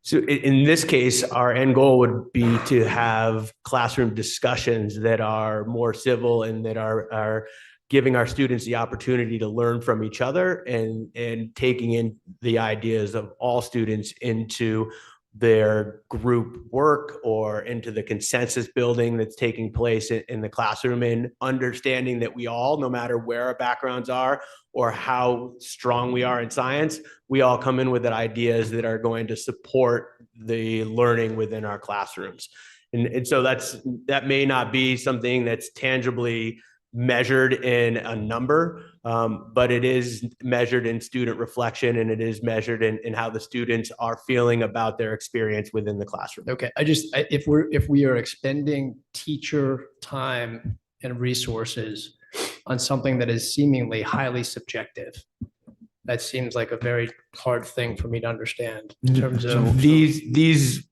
So in this case, our end goal would be to have classroom discussions that are more civil and that are giving our students the opportunity to learn from each other and taking in the ideas of all students into their group work or into the consensus building that's taking place in the classroom, and understanding that we all, no matter where our backgrounds are or how strong we are in science, we all come in with ideas that are going to support the learning within our classrooms. And so that may not be something that's tangibly measured in a number, but it is measured in student reflection, and it is measured in how the students are feeling about their experience within the classroom. Okay, if we are expending teacher time and resources on something that is seemingly highly subjective, that seems like a very hard thing for me to understand in terms of these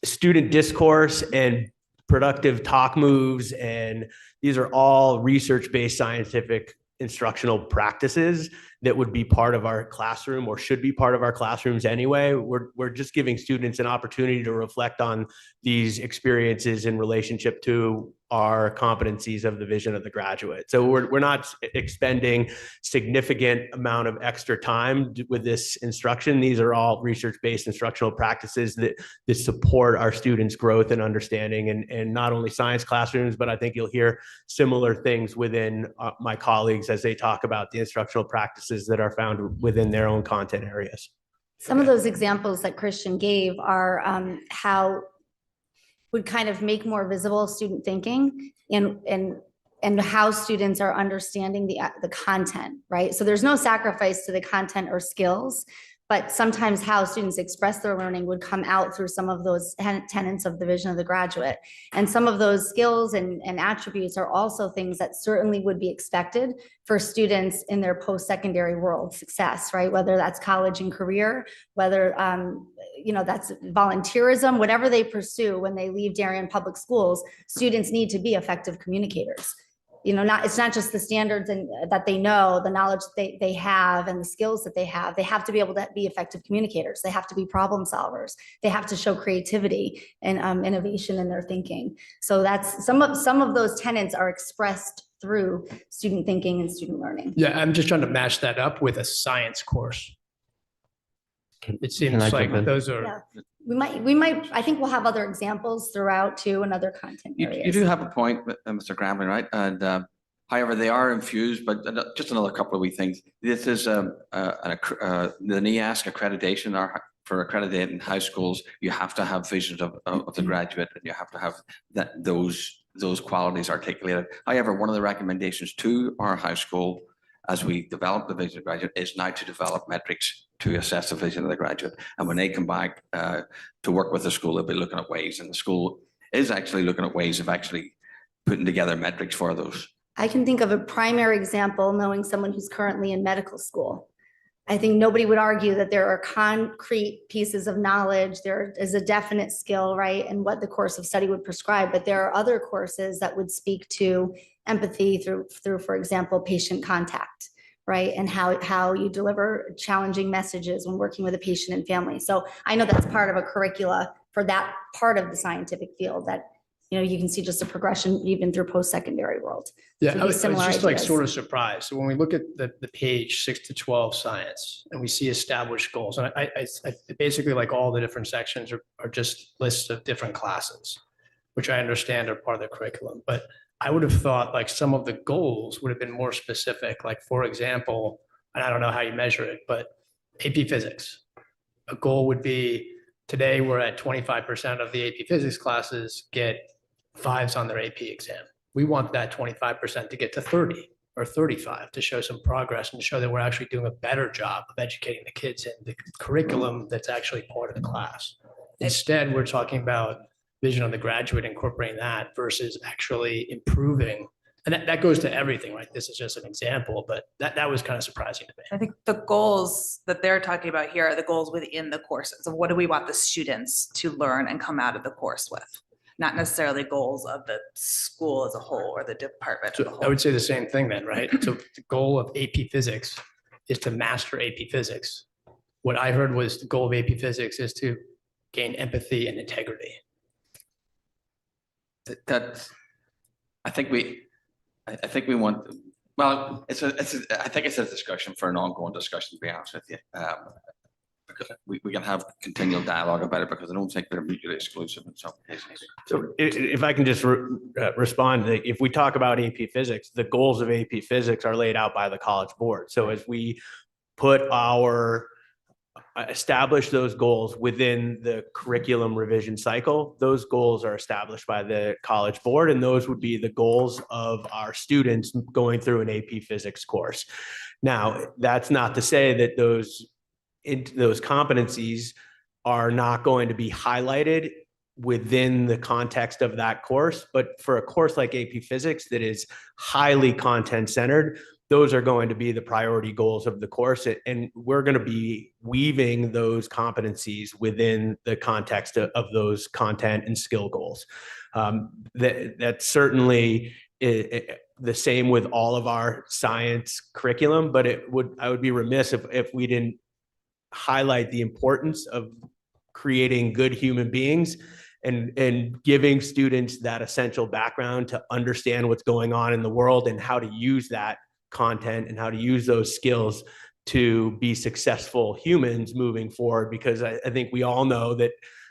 student discourse and productive talk moves, and these are all research-based scientific instructional practices that would be part of our classroom or should be part of our classrooms anyway. We're just giving students an opportunity to reflect on these experiences in relationship to our competencies of the vision of the graduate. So we're not expending significant amount of extra time with this instruction. These are all research-based instructional practices that support our students' growth and understanding, and not only science classrooms, but I think you'll hear similar things within my colleagues as they talk about the instructional practices that are found within their own content areas. Some of those examples that Christian gave are how would kind of make more visible student thinking and how students are understanding the content, right? So there's no sacrifice to the content or skills, but sometimes how students express their learning would come out through some of those tenets of the vision of the graduate. And some of those skills and attributes are also things that certainly would be expected for students in their post-secondary world success, right? Whether that's college and career, whether that's volunteerism, whatever they pursue when they leave Darien Public Schools, students need to be effective communicators. It's not just the standards and that they know, the knowledge they have and the skills that they have to be able to be effective communicators. They have to be problem solvers. They have to show creativity and innovation in their thinking. So that's some of those tenets are expressed through student thinking and student learning. Yeah, I'm just trying to match that up with a science course. It seems I like jump in? those are. Yeah. We might, I think we'll have other examples throughout too and other content areas. You do have a point, Mr. Grambling, right? And however, they are infused, but just another couple of wee things. This is the NEASC accreditation for accrediting high schools. You have to have visions of the graduate, and you have to have those qualities articulated. However, one of the recommendations to our high school as we develop the vision of the graduate is now to develop metrics to assess the vision of the graduate. And when they come back to work with the school, they'll be looking at ways, and the school is actually looking at ways of actually putting together metrics for those. I can think of a primary example, knowing someone who's currently in medical school. I think nobody would argue that there are concrete pieces of knowledge. There is a definite skill, right, and what the course of study would prescribe. But there are other courses that would speak to empathy through, for example, patient contact, right, and how you deliver challenging messages when working with a patient and family. So I know that's part of a curricula for that part of the scientific field that you can see just a progression even through post-secondary world. Yeah, So I was similar just like ideas. sort of surprised. So when we look at the page 6 to 12 science and we see established goals, and I basically like all the different sections are just lists of different classes, which I understand are part of the curriculum. But I would have thought like some of the goals would have been more specific. Like, for example, and I don't know how you measure it, but AP Physics. A goal would be, today we're at 25% of the AP Physics classes get 5s on their AP exam. We want that 25% to get to 30 or 35 to show some progress and show that we're actually doing a better job of educating the kids in the curriculum that's actually part of the class. Instead, we're talking about vision of the graduate, incorporating that versus actually improving. And that goes to everything, right? This is just an example, but that was kind of surprising to me. I think the goals that they're talking about here are the goals within the courses of what do we want the students to learn and come out of the course with? Not necessarily goals of the school as a whole or the department as a So I whole. would say the same thing then, right? So the goal of AP Physics is to master AP Physics. What I heard was the goal of AP Physics is to gain empathy and integrity. That, I think we want, well, I think it's a discussion for an ongoing discussion, to be honest with you. Because we can have continual dialogue about it, because I don't think they're mutually exclusive in some cases. So if I can just respond, if we talk about AP Physics, the goals of AP Physics are laid out by the College Board. So as we establish those goals within the curriculum revision cycle, those goals are established by the College Board, and those would be the goals of our students going through an AP Physics course. Now, that's not to say that those competencies are not going to be highlighted within the context of that course. But for a course like AP Physics that is highly content centered, those are going to be the priority goals of the course. And we're going to be weaving those competencies within the context of those content and skill goals. That's certainly the same with all of our science curriculum, but I would be remiss if we didn't highlight the importance of creating good human beings and giving students that essential background to understand what's going on in the world and how to use that content and how to use those skills to be successful humans moving forward. Because I think we all know that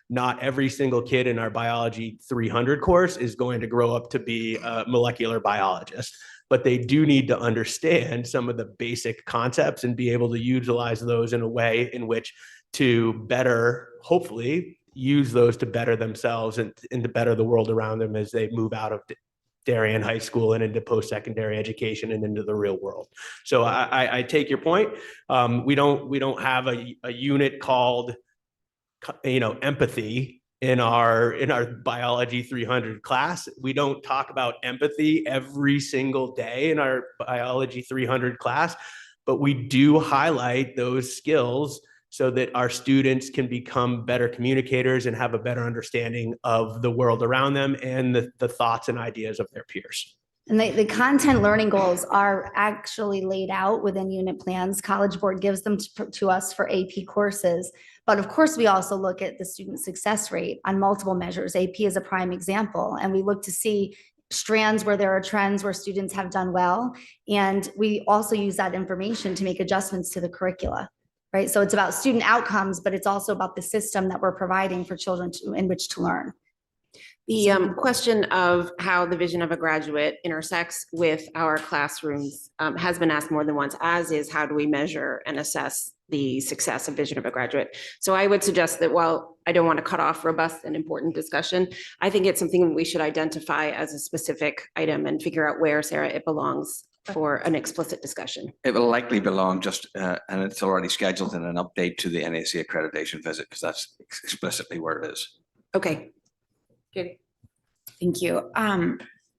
not every single kid in our Biology 300 course is going to grow up to be a molecular biologist, but they do need to understand some of the basic concepts and be able to utilize those in a way in which to better, hopefully, use those to better themselves and to better the world around them as they move out of Darien High School and into post-secondary education and into the real world. So I take your point. We don't have a unit called, empathy in our Biology 300 class. We don't talk about empathy every single day in our Biology 300 class, but we do highlight those skills so that our students can become better communicators and have a better understanding of the world around them and the thoughts and ideas of their peers. And the content learning goals are actually laid out within unit plans. College Board gives them to us for AP courses. But of course, we also look at the student success rate on multiple measures. AP is a prime example. And we look to see strands where there are trends where students have done well. And we also use that information to make adjustments to the curricula, right? So it's about student outcomes, but it's also about the system that we're providing for children in which to learn. The question of how the vision of a graduate intersects with our classrooms has been asked more than once, as is how do we measure and assess the success of vision of a graduate. So I would suggest that while I don't want to cut off robust and important discussion, I think it's something we should identify as a specific item and figure out where, Sarah, it belongs for an explicit discussion. It will likely belong just, and it's already scheduled in an update to the NAC accreditation visit, because that's explicitly where it is. Okay. Good. Thank you.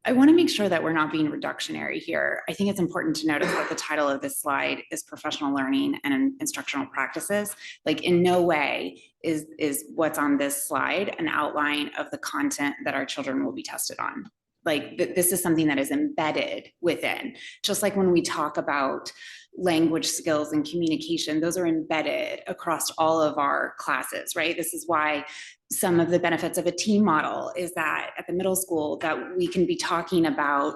I want to make sure that we're not being reductionary here. I think it's important to notice that the title of this slide is professional learning and instructional practices. Like, in no way is what's on this slide an outline of the content that our children will be tested on. Like, this is something that is embedded within, just like when we talk about language skills and communication, those are embedded across all of our classes, right? This is why some of the benefits of a team model is that at the middle school that we can be talking about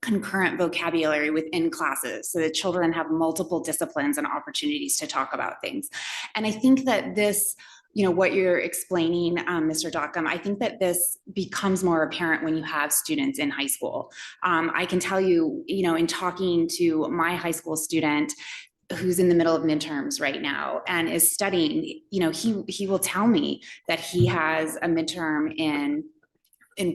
concurrent vocabulary within classes so that children have multiple disciplines and opportunities to talk about things. And I think that this, what you're explaining, Mr. Dockham, I think that this becomes more apparent when you have students in high school. I can tell you, in talking to my high school student, who's in the middle of midterms right now and is studying, you know, he will tell me that he has a midterm in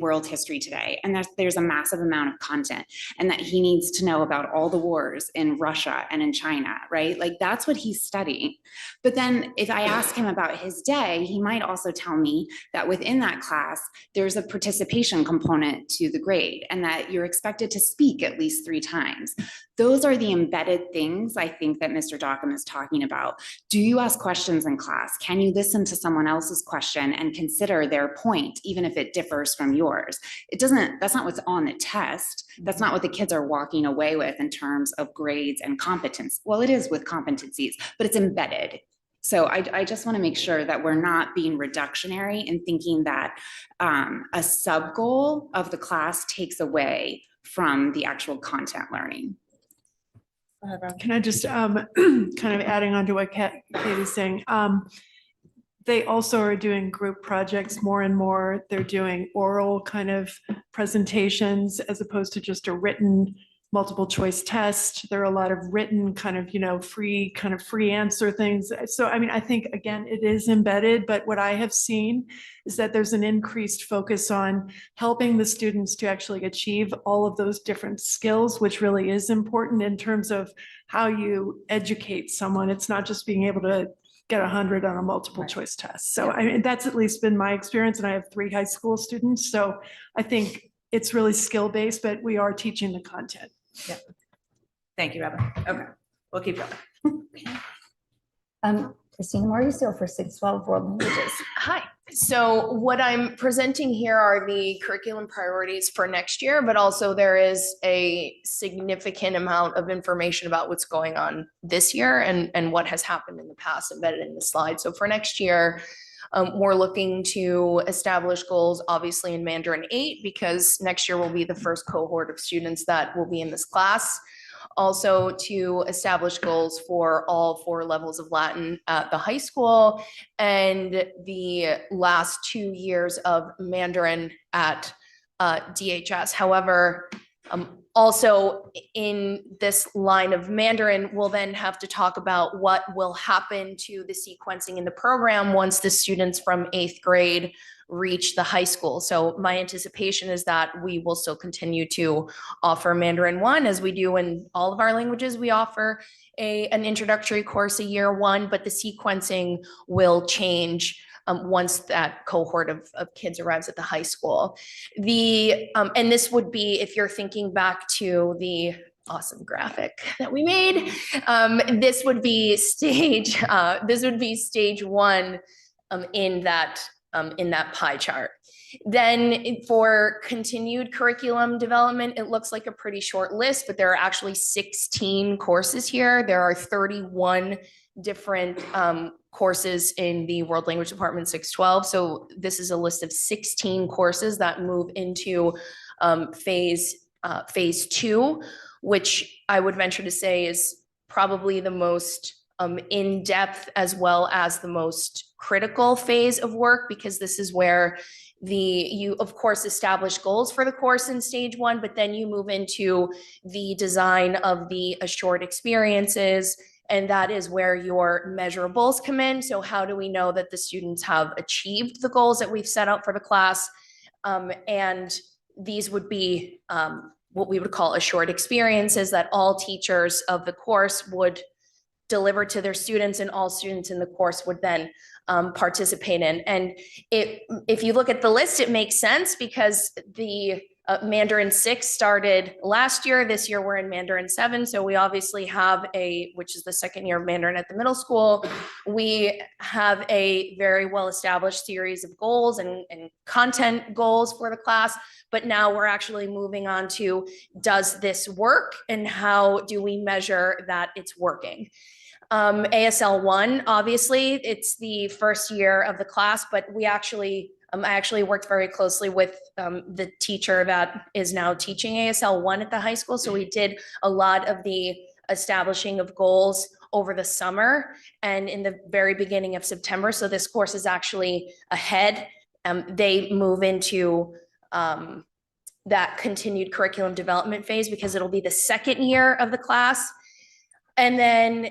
world history today. And there's a massive amount of content and that he needs to know about all the wars in Russia and in China, right? Like that's what he's studying. But then if I ask him about his day, he might also tell me that within that class, there's a participation component to the grade and that you're expected to speak at least 3 times. Those are the embedded things I think that Mr. Dockham is talking about. Do you ask questions in class? Can you listen to someone else's question and consider their point, even if it differs from yours? That's not what's on the test. That's not what the kids are walking away with in terms of grades and competence. Well, it is with competencies, but it's embedded. So I just want to make sure that we're not being reductionary in thinking that a sub goal of the class takes away from the actual content learning. Can I just kind of adding on to what Katie's saying? They also are doing group projects more and more. They're doing oral kind of presentations as opposed to just a written multiple choice test. There are a lot of written kind of, you know, free answer things. So, I mean, I think, again, it is embedded, but what I have seen is that there's an increased focus on helping the students to actually achieve all of those different skills, which really is important in terms of how you educate someone. It's not just being able to get 100 on a multiple choice test. So I mean, that's at least been my experience. And I have 3 high school students. So I think it's really skill-based, but we are teaching the content. Yep. Thank you, Robin. Okay, we'll keep going. Christina Mauricio for 612 World Languages. Hi. So what I'm presenting here are the curriculum priorities for next year, but also there is a significant amount of information about what's going on this year and what has happened in the past embedded in the slide. So for next year, we're looking to establish goals, obviously in Mandarin 8, because next year will be the first cohort of students that will be in this class. Also to establish goals for all 4 levels of Latin at the high school and the last 2 years of Mandarin at DHS. However, also in this line of Mandarin, we'll then have to talk about what will happen to the sequencing in the program once the students from 8th grade reach the high school. So my anticipation is that we will still continue to offer Mandarin 1 as we do in all of our languages. We offer an introductory course a year 1, but the sequencing will change once that cohort of kids arrives at the high school. And this would be, if you're thinking back to the awesome graphic that we made, this would be stage 1 in that pie chart. Then for continued curriculum development, it looks like a pretty short list, but there are actually 16 courses here. There are 31 different courses in the World Language Department 612. So this is a list of 16 courses that move into phase 2, which I would venture to say is probably the most in-depth as well as the most critical phase of work, because this is where you of course establish goals for the course in stage 1, but then you move into the design of the assured experiences, and that is where your measurables come in. So how do we know that the students have achieved the goals that we've set out for the class? And these would be what we would call assured experiences that all teachers of the course would deliver to their students, and all students in the course would then participate in. And if you look at the list, it makes sense because the Mandarin 6 started last year. This year we're in Mandarin 7. So we obviously have which is the second year of Mandarin at the middle school. We have a very well-established series of goals and content goals for the class. But now we're actually moving on to, does this work? And how do we measure that it's working? ASL 1, obviously, it's the first year of the class, but I actually worked very closely with the teacher that is now teaching ASL 1 at the high school. So we did a lot of the establishing of goals over the summer and in the very beginning of September. So this course is actually ahead. They move into that continued curriculum development phase because it'll be the second year of the class. And then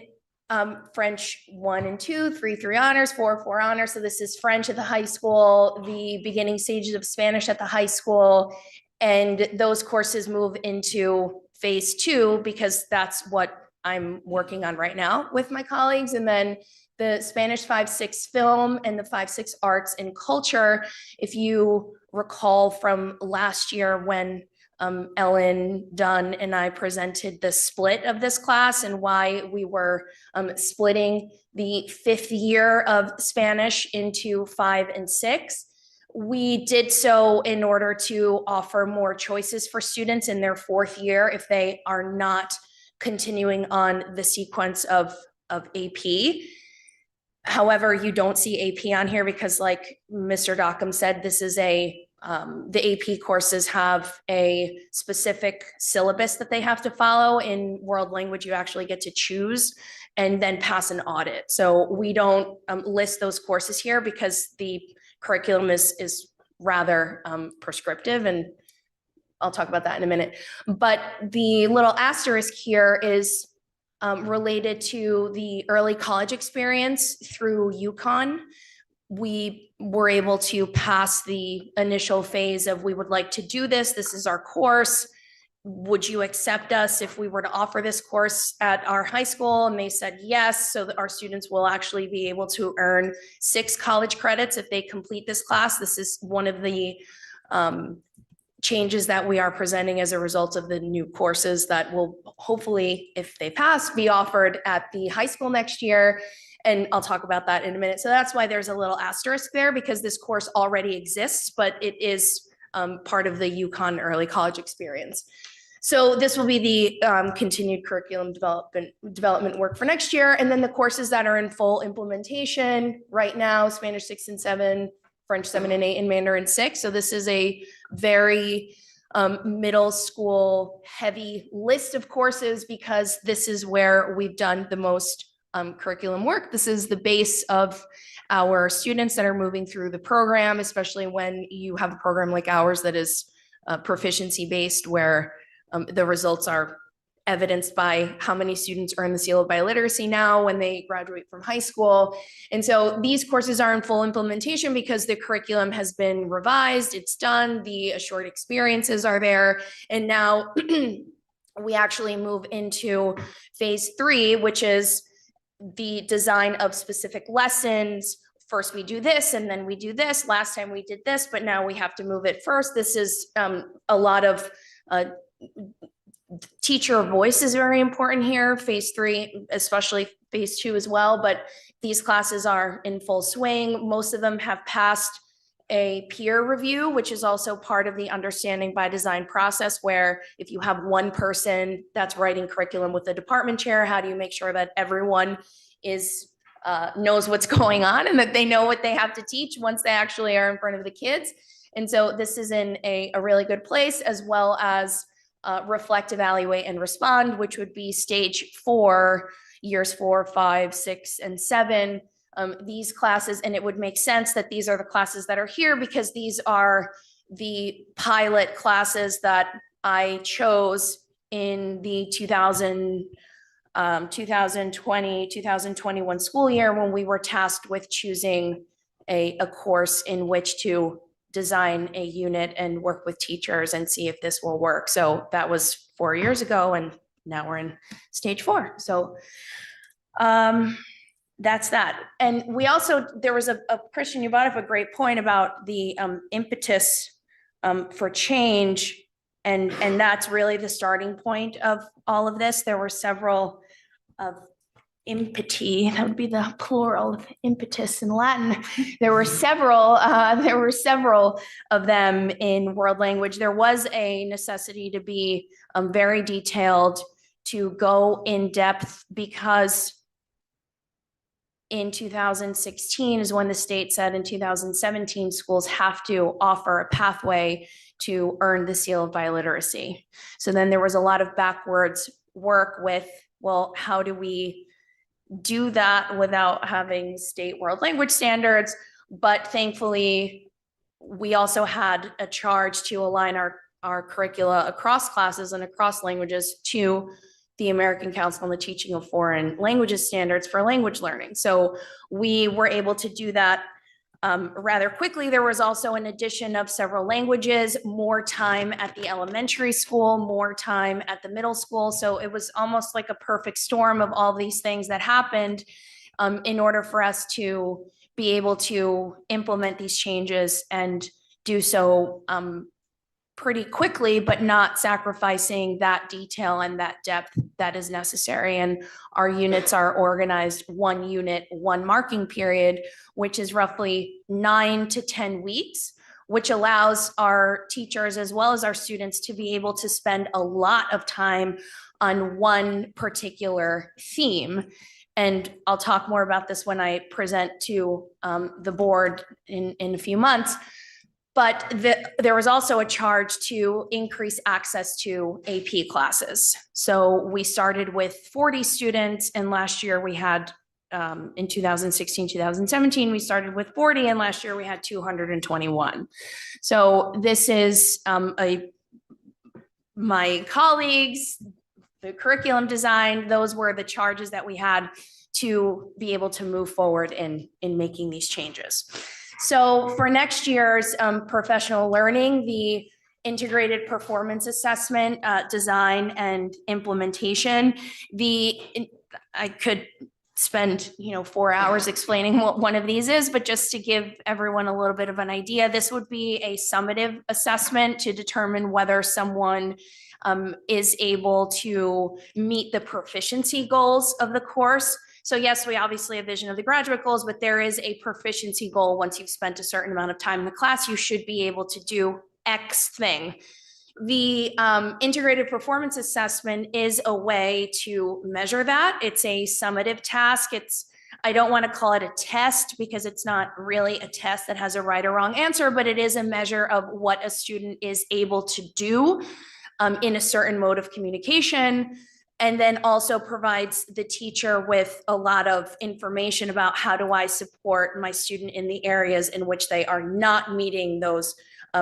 French 1 and 2, 3 honors, 4 honors. So this is French at the high school, the beginning stages of Spanish at the high school. And those courses move into phase 2 because that's what I'm working on right now with my colleagues. And then the Spanish 5-6 film and the 5-6 arts and culture. If you recall from last year when Ellen Dunn and I presented the split of this class and why we were splitting the 5th year of Spanish into 5 and 6. We did so in order to offer more choices for students in their 4th year if they are not continuing on the sequence of AP. However, you don't see AP on here because, like Mr. Dockham said, this is the AP courses have a specific syllabus that they have to follow. In world language, you actually get to choose and then pass an audit. So we don't list those courses here because the curriculum is rather prescriptive, and I'll talk about that in a minute. But the little asterisk here is related to the early college experience through UConn. We were able to pass the initial phase of we would like to do this. This is our course. Would you accept us if we were to offer this course at our high school? And they said yes, so that our students will actually be able to earn 6 college credits if they complete this class. This is one of the changes that we are presenting as a result of the new courses that will hopefully, if they pass, be offered at the high school next year. And I'll talk about that in a minute. So that's why there's a little asterisk there, because this course already exists, but it is part of the UConn early college experience. So this will be the continued curriculum development work for next year. And then the courses that are in full implementation right now, Spanish 6 and 7, French 7 and 8, and Mandarin 6. So this is a very middle school heavy list of courses because this is where we've done the most curriculum work. This is the base of our students that are moving through the program, especially when you have a program like ours that is proficiency based, where the results are evidenced by how many students earn the seal of biliteracy now when they graduate from high school. And so these courses are in full implementation because the curriculum has been revised, it's done, the assured experiences are there. And now we actually move into phase 3, which is the design of specific lessons. First we do this and then we do this. Last time we did this, but now we have to move it first. This is a lot of teacher voice is very important here. Phase 3, especially phase 2 as well, but these classes are in full swing. Most of them have passed a peer review, which is also part of the understanding by design process, where if you have one person that's writing curriculum with the department chair, how do you make sure that everyone is knows what's going on and that they know what they have to teach once they actually are in front of the kids? And so this is in a really good place, as well as reflect, evaluate, and respond, which would be stage 4, years 4, 5, 6, and 7. These classes, and it would make sense that these are the classes that are here because these are the pilot classes that I chose in the 2020, 2021 school year when we were tasked with choosing a course in which to design a unit and work with teachers and see if this will work. So that was 4 years ago, and now we're in stage 4. So that's that. And we also, there was a Christian, you brought up a great point about the impetus for change. And that's really the starting point of all of this. There were several of impeti, that would be the plural of impetus in Latin. There were several of them in world language. There was a necessity to be very detailed, to go in depth, because in 2016 is when the state said in 2017 schools have to offer a pathway to earn the seal of biliteracy. So then there was a lot of backwards work with, well, how do we do that without having state world language standards? But thankfully, we also had a charge to align our curricula across classes and across languages to the American Council on the Teaching of Foreign Languages standards for language learning. So we were able to do that rather quickly. There was also an addition of several languages, more time at the elementary school, more time at the middle school. So it was almost like a perfect storm of all these things that happened in order for us to be able to implement these changes and do so pretty quickly, but not sacrificing that detail and that depth that is necessary. And our units are organized 1 unit, 1 marking period, which is roughly 9 to 10 weeks, which allows our teachers as well as our students to be able to spend a lot of time on one particular theme. And I'll talk more about this when I present to the board in a few months. But there was also a charge to increase access to AP classes. So we started with 40 students, and last year we had, in 2016, 2017, we started with 40, and last year we had 221. So this is my colleagues, the curriculum design, those were the charges that we had to be able to move forward in making these changes. So for next year's professional learning, the integrated performance assessment, design and implementation, I could spend 4 hours explaining what one of these is, but just to give everyone a little bit of an idea, this would be a summative assessment to determine whether someone is able to meet the proficiency goals of the course. So yes, we obviously have vision of the graduate goals, but there is a proficiency goal. Once you've spent a certain amount of time in the class, you should be able to do X thing. The integrated performance assessment is a way to measure that. It's a summative task. I don't want to call it a test because it's not really a test that has a right or wrong answer, but it is a measure of what a student is able to do in a certain mode of communication. And then also provides the teacher with a lot of information about how do I support my student in the areas in which they are not meeting those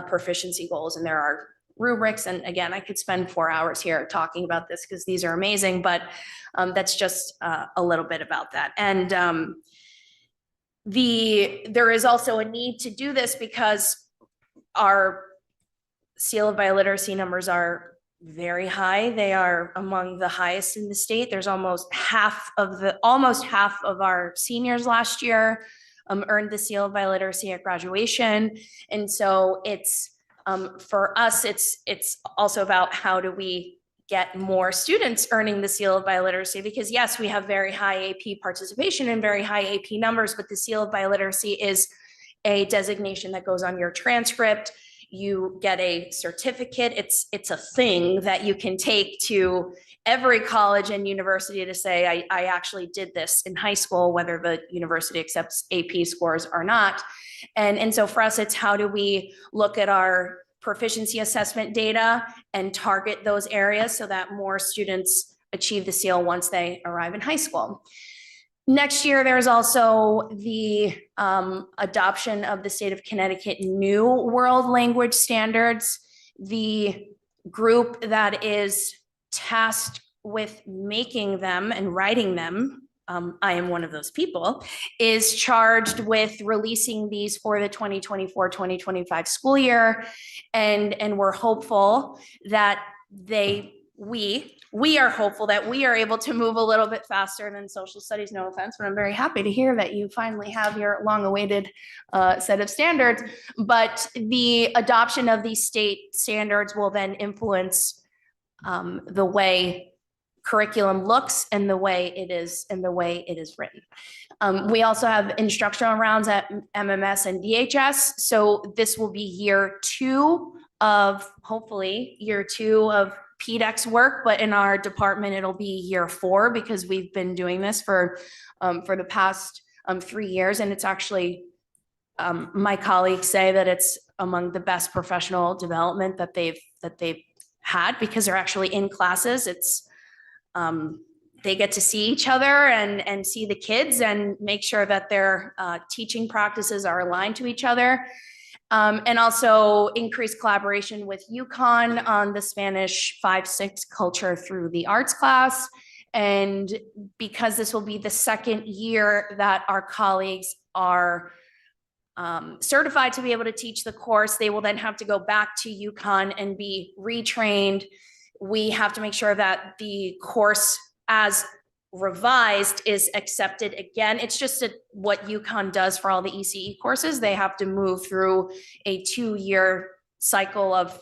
proficiency goals. And there are rubrics. And again, I could spend 4 hours here talking about this because these are amazing, but that's just a little bit about that. And there is also a need to do this because our seal of biliteracy numbers are very high. They are among the highest in the state. There's almost half of our seniors last year earned the seal of biliteracy at graduation. And so it's for us, it's also about how do we get more students earning the seal of biliteracy, because yes, we have very high AP participation and very high AP numbers, but the seal of biliteracy is a designation that goes on your transcript. You get a certificate. It's a thing that you can take to every college and university to say, I actually did this in high school, whether the university accepts AP scores or not. And so for us, it's how do we look at our proficiency assessment data and target those areas so that more students achieve the seal once they arrive in high school. Next year, there's also the adoption of the state of Connecticut new world language standards. The group that is tasked with making them and writing them, I am one of those people, is charged with releasing these for the 2024-2025 school year. And we're hopeful that we are hopeful that we are able to move a little bit faster than social studies, no offense, but I'm very happy to hear that you finally have your long-awaited set of standards. But the adoption of these state standards will then influence the way curriculum looks and the way it is written. We also have instructional rounds at MMS and DHS. So this will be hopefully year two of PDEX work, but in our department, it'll be year 4 because we've been doing this for the past 3 years. And it's actually, my colleagues say that it's among the best professional development that they've had because they're actually in classes. It's, they get to see each other and see the kids and make sure that their teaching practices are aligned to each other. And also increased collaboration with UConn on the Spanish 5-6 culture through the arts class. And because this will be the second year that our colleagues are certified to be able to teach the course, they will then have to go back to UConn and be retrained. We have to make sure that the course as revised is accepted again. It's just what UConn does for all the ECE courses. They have to move through a 2-year cycle of,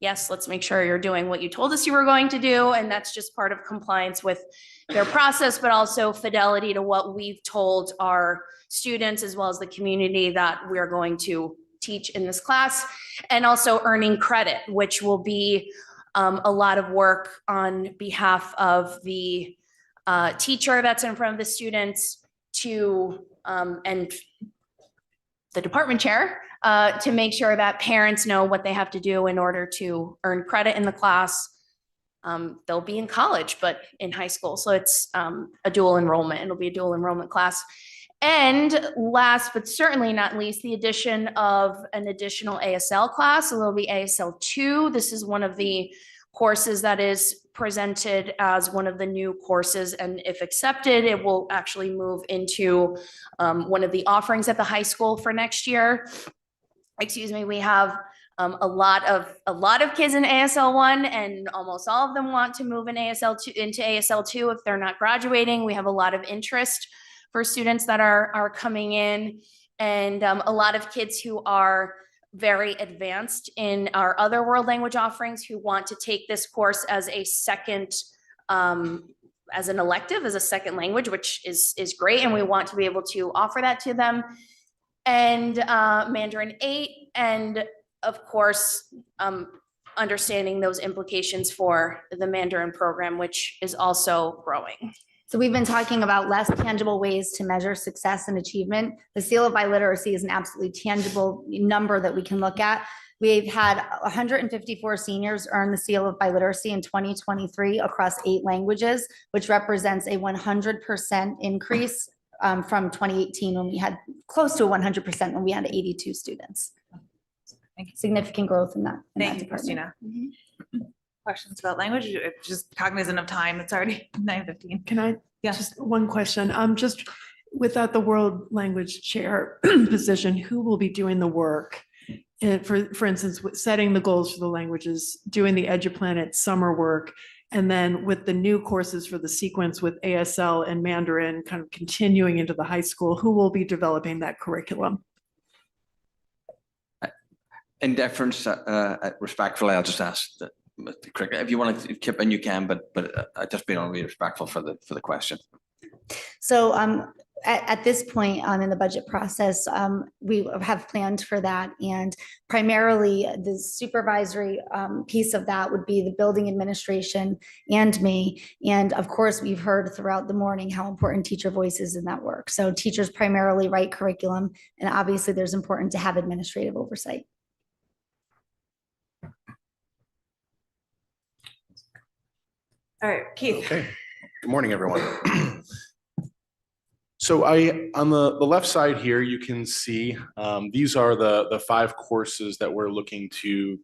yes, let's make sure you're doing what you told us you were going to do. And that's just part of compliance with their process, but also fidelity to what we've told our students as well as the community that we're going to teach in this class. And also earning credit, which will be a lot of work on behalf of the teacher that's in front of the students to, and the department chair, to make sure that parents know what they have to do in order to earn credit in the class. They'll be in college, but in high school. So it's a dual enrollment. It'll be a dual enrollment class. And last, but certainly not least, the addition of an additional ASL class. So there'll be ASL 2. This is one of the courses that is presented as one of the new courses. And if accepted, it will actually move into one of the offerings at the high school for next year. Excuse me, we have a lot of kids in ASL 1, and almost all of them want to move in ASL 2 into ASL 2 if they're not graduating. We have a lot of interest for students that are coming in, and a lot of kids who are very advanced in our other world language offerings who want to take this course as a second, as an elective, as a second language, which is great. And we want to be able to offer that to them. And Mandarin 8, and of course, understanding those implications for the Mandarin program, which is also growing. So we've been talking about less tangible ways to measure success and achievement. The seal of biliteracy is an absolutely tangible number that we can look at. We've had 154 seniors earn the seal of biliteracy in 2023 across 8 languages, which represents a 100% increase from 2018 when we had close to 100% when we had 82 students. Thank you. Significant growth in that. Thank you, department. Christina. Questions about language? Just cognizant of time. It's already 9:15. Can I, Yeah. just one question, just without the world language chair position, who will be doing the work? For instance, with setting the goals for the languages, doing the EduPlanet summer work, and then with the new courses for the sequence with ASL and Mandarin kind of continuing into the high school, who will be developing that curriculum? In deference, respectfully, I'll just ask that if you want to chip in, you can, but I just be really respectful for the question. So at this point in the budget process, we have planned for that, and primarily the supervisory piece of that would be the building administration and me. And of course, we've heard throughout the morning how important teacher voice is in that work. So teachers primarily write curriculum, and obviously there's important to have administrative oversight. All right, Keith. Okay, good morning, everyone. So on the left side here, you can see these are the 5 courses that we're looking to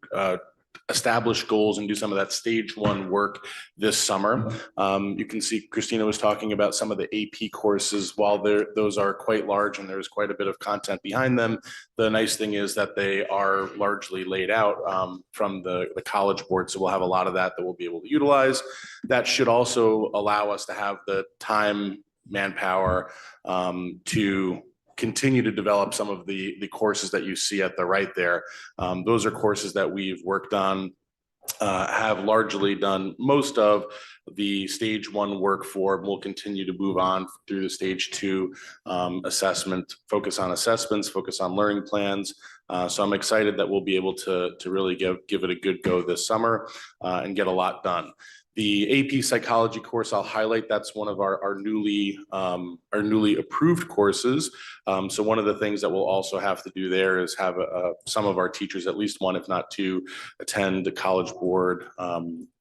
establish goals and do some of that stage 1 work this summer. You can see Christina was talking about some of the AP courses. While those are quite large and there's quite a bit of content behind them, the nice thing is that they are largely laid out from the College Board. So we'll have a lot of that we'll be able to utilize. That should also allow us to have the time, manpower to continue to develop some of the courses that you see at the right there. Those are courses that we've worked on, have largely done most of the stage 1 work for. We'll continue to move on through the stage 2 assessment, focus on assessments, focus on learning plans. So I'm excited that we'll be able to really give it a good go this summer and get a lot done. The AP Psychology course, I'll highlight, that's one of our newly approved courses. So one of the things that we'll also have to do there is have some of our teachers, at least one, if not two, attend the College Board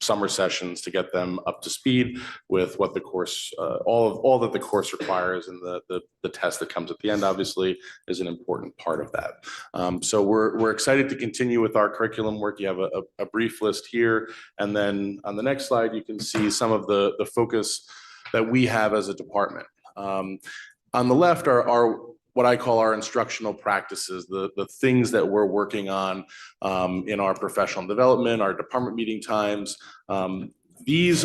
summer sessions to get them up to speed with what the course, all that the course requires, and the test that comes at the end, obviously, is an important part of that. So we're excited to continue with our curriculum work. You have a brief list here, and then on the next slide, you can see some of the focus that we have as a department. On the left are what I call our instructional practices, the things that we're working on in our professional development, our department meeting times. These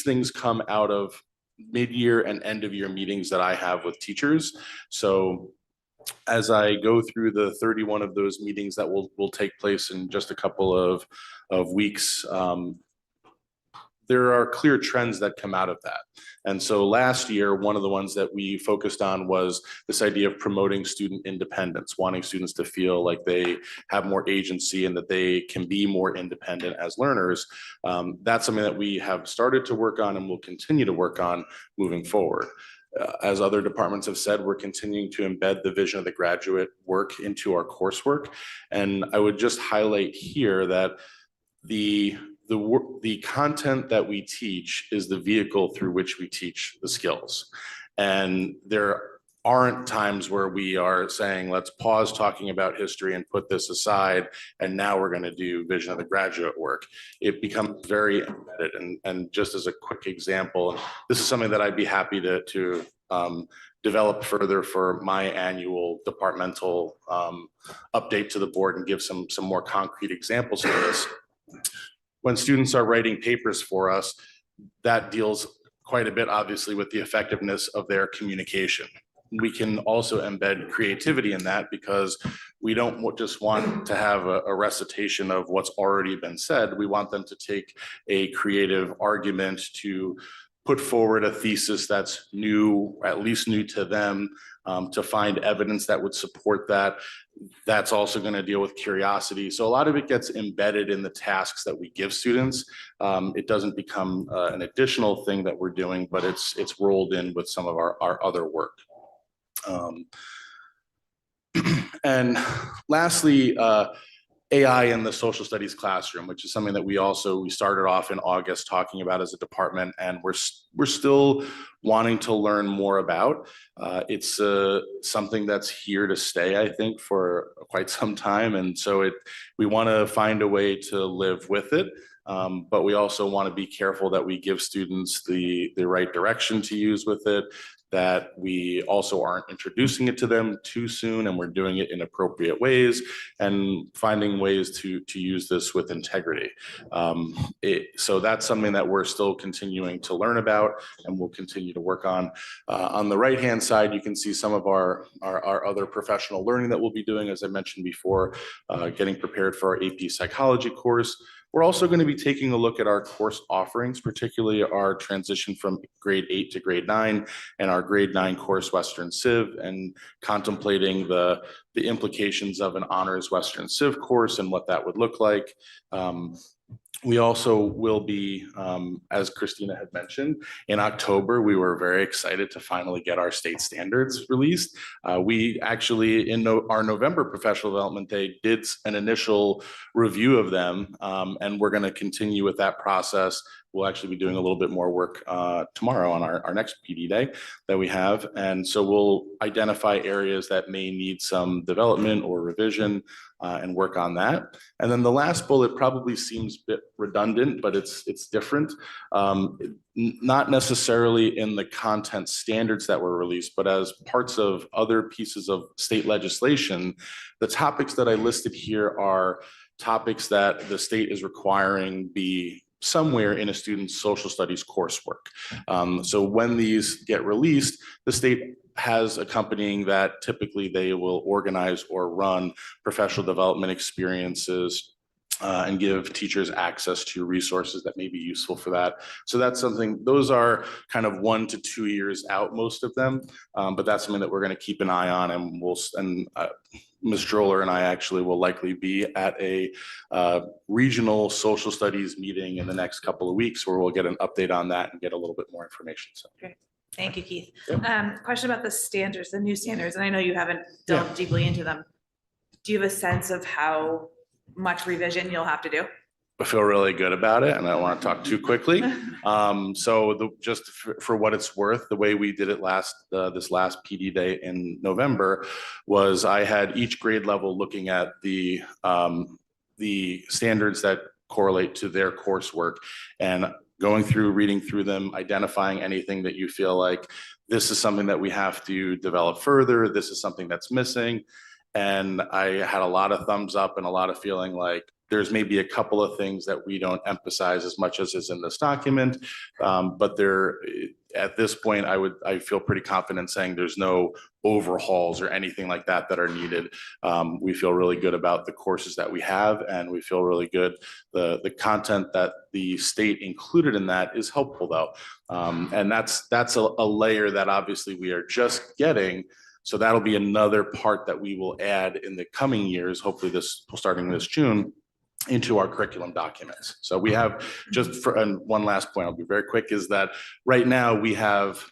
things come out of mid-year and end-of-year meetings that I have with teachers. So as I go through the 31 of those meetings that will take place in just a couple of weeks, there are clear trends that come out of that. And so last year, one of the ones that we focused on was this idea of promoting student independence, wanting students to feel like they have more agency and that they can be more independent as learners. That's something that we have started to work on and will continue to work on moving forward. As other departments have said, we're continuing to embed the vision of the graduate work into our coursework. And I would just highlight here that the content that we teach is the vehicle through which we teach the skills. And there aren't times where we are saying, let's pause talking about history and put this aside, and now we're going to do vision of the graduate work. It becomes very embedded. And just as a quick example, this is something that I'd be happy to develop further for my annual departmental update to the board and give some more concrete examples of this. When students are writing papers for us, that deals quite a bit, obviously, with the effectiveness of their communication. We can also embed creativity in that, because we don't just want to have a recitation of what's already been said. We want them to take a creative argument to put forward a thesis that's new, at least new to them, to find evidence that would support that. That's also going to deal with curiosity. So a lot of it gets embedded in the tasks that we give students. It doesn't become an additional thing that we're doing, but it's rolled in with some of our other work. And lastly, AI in the social studies classroom, which is something that we started off in August talking about as a department, and we're still wanting to learn more about. It's something that's here to stay, I think, for quite some time, and so we want to find a way to live with it. But we also want to be careful that we give students the right direction to use with it, that we also aren't introducing it to them too soon, and we're doing it in appropriate ways and finding ways to use this with integrity. So that's something that we're still continuing to learn about and we'll continue to work on. On the right-hand side, you can see some of our other professional learning that we'll be doing, as I mentioned before, getting prepared for our AP Psychology course. We're also going to be taking a look at our course offerings, particularly our transition from grade 8 to grade 9 and our grade 9 course, Western Civ, and contemplating the implications of an honors Western Civ course and what that would look like. We also will be, as Christina had mentioned, in October, we were very excited to finally get our state standards released. We actually, in our November Professional Development Day, did an initial review of them, and we're going to continue with that process. We'll actually be doing a little bit more work tomorrow on our next PD day that we have. And so we'll identify areas that may need some development or revision and work on that. And then the last bullet probably seems a bit redundant, but it's different. Not necessarily in the content standards that were released, but as parts of other pieces of state legislation. The topics that I listed here are topics that the state is requiring be somewhere in a student's social studies coursework. So when these get released, the state has accompanying that. Typically they will organize or run professional development experiences and give teachers access to resources that may be useful for that. So that's something, those are kind of 1 to 2 years out, most of them, but that's something that we're going to keep an eye on, and Ms. Droller and I actually will likely be at a regional social studies meeting in the next couple of weeks where we'll get an update on that and get a little bit more information. So. Thank you, Keith. Question about the standards, the new standards, and I know you haven't delved deeply into them. Do you have a sense of how much revision you'll have to do? I feel really good about it and I don't want to talk too quickly. Just for what it's worth, the way we did it this last PD day in November was I had each grade level looking at the standards that correlate to their coursework and going through, reading through them, identifying anything that you feel like this is something that we have to develop further. This is something that's missing. And I had a lot of thumbs up and a lot of feeling like there's maybe a couple of things that we don't emphasize as much as is in this document. But at this point, I feel pretty confident saying there's no overhauls or anything like that that are needed. We feel really good about the courses that we have, and we feel really good. The content that the state included in that is helpful though. And that's a layer that obviously we are just getting. So that'll be another part that we will add in the coming years, hopefully starting this June, into our curriculum documents. So we have and one last point, I'll be very quick, is that right now we have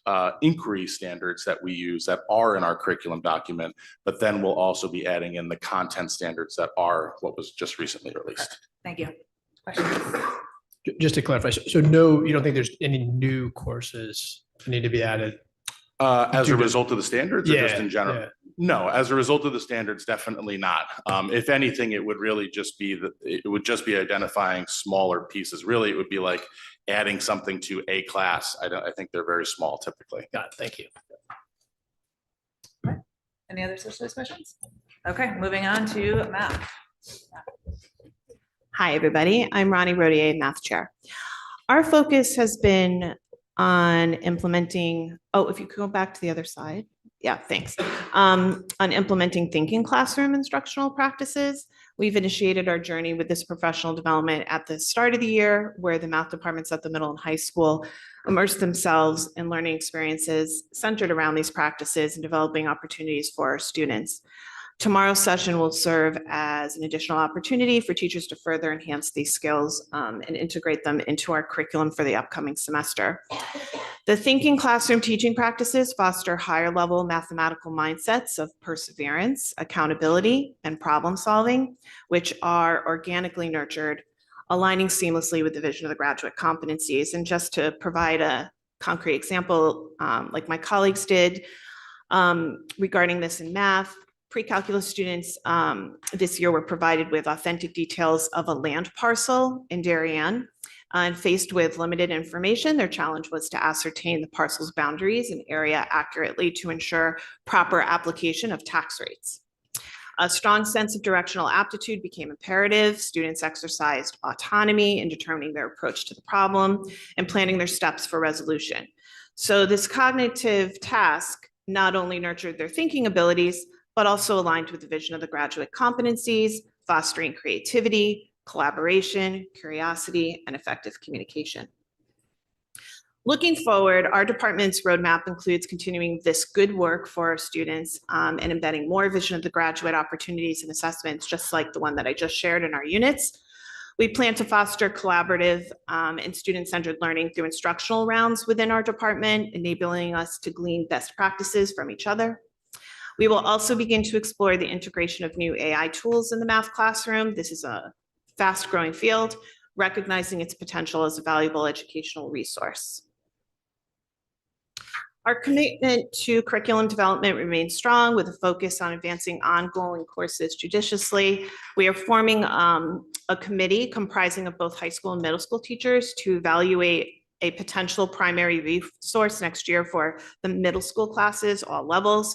inquiry standards that we use that are in our curriculum document, but then we'll also be adding in the content standards that are what was just recently released. Thank you. Questions? Just to clarify, so no, you don't think there's any new courses that need to be added? As a result of the standards or just in general? Yeah. No, as a result of the standards, definitely not. If anything, it would really just be identifying smaller pieces. Really, it would be like adding something to a class. I think they're very small typically. Got it. Thank you. Any other socialist questions? Okay, moving on to math. Hi, everybody. I'm Ronnie Rodier, Math Chair. Our focus has been on implementing, if you could go back to the other side. Yeah, thanks. On implementing thinking classroom instructional practices. We've initiated our journey with this professional development at the start of the year, where the math departments at the middle and high school immerse themselves in learning experiences centered around these practices and developing opportunities for our students. Tomorrow's session will serve as an additional opportunity for teachers to further enhance these skills and integrate them into our curriculum for the upcoming semester. The thinking classroom teaching practices foster higher level mathematical mindsets of perseverance, accountability, and problem solving, which are organically nurtured, aligning seamlessly with the vision of the graduate competencies. And just to provide a concrete example, like my colleagues did regarding this in math, pre-calculus students this year were provided with authentic details of a land parcel in Darien. And faced with limited information, their challenge was to ascertain the parcel's boundaries and area accurately to ensure proper application of tax rates. A strong sense of directional aptitude became imperative. Students exercised autonomy in determining their approach to the problem and planning their steps for resolution. So this cognitive task not only nurtured their thinking abilities, but also aligned with the vision of the graduate competencies, fostering creativity, collaboration, curiosity, and effective communication. Looking forward, our department's roadmap includes continuing this good work for our students and embedding more vision of the graduate opportunities and assessments, just like the one that I just shared in our units. We plan to foster collaborative and student-centered learning through instructional rounds within our department, enabling us to glean best practices from each other. We will also begin to explore the integration of new AI tools in the math classroom. This is a fast-growing field, recognizing its potential as a valuable educational resource. Our commitment to curriculum development remains strong with a focus on advancing ongoing courses judiciously. We are forming a committee comprising of both high school and middle school teachers to evaluate a potential primary resource next year for the middle school classes, all levels,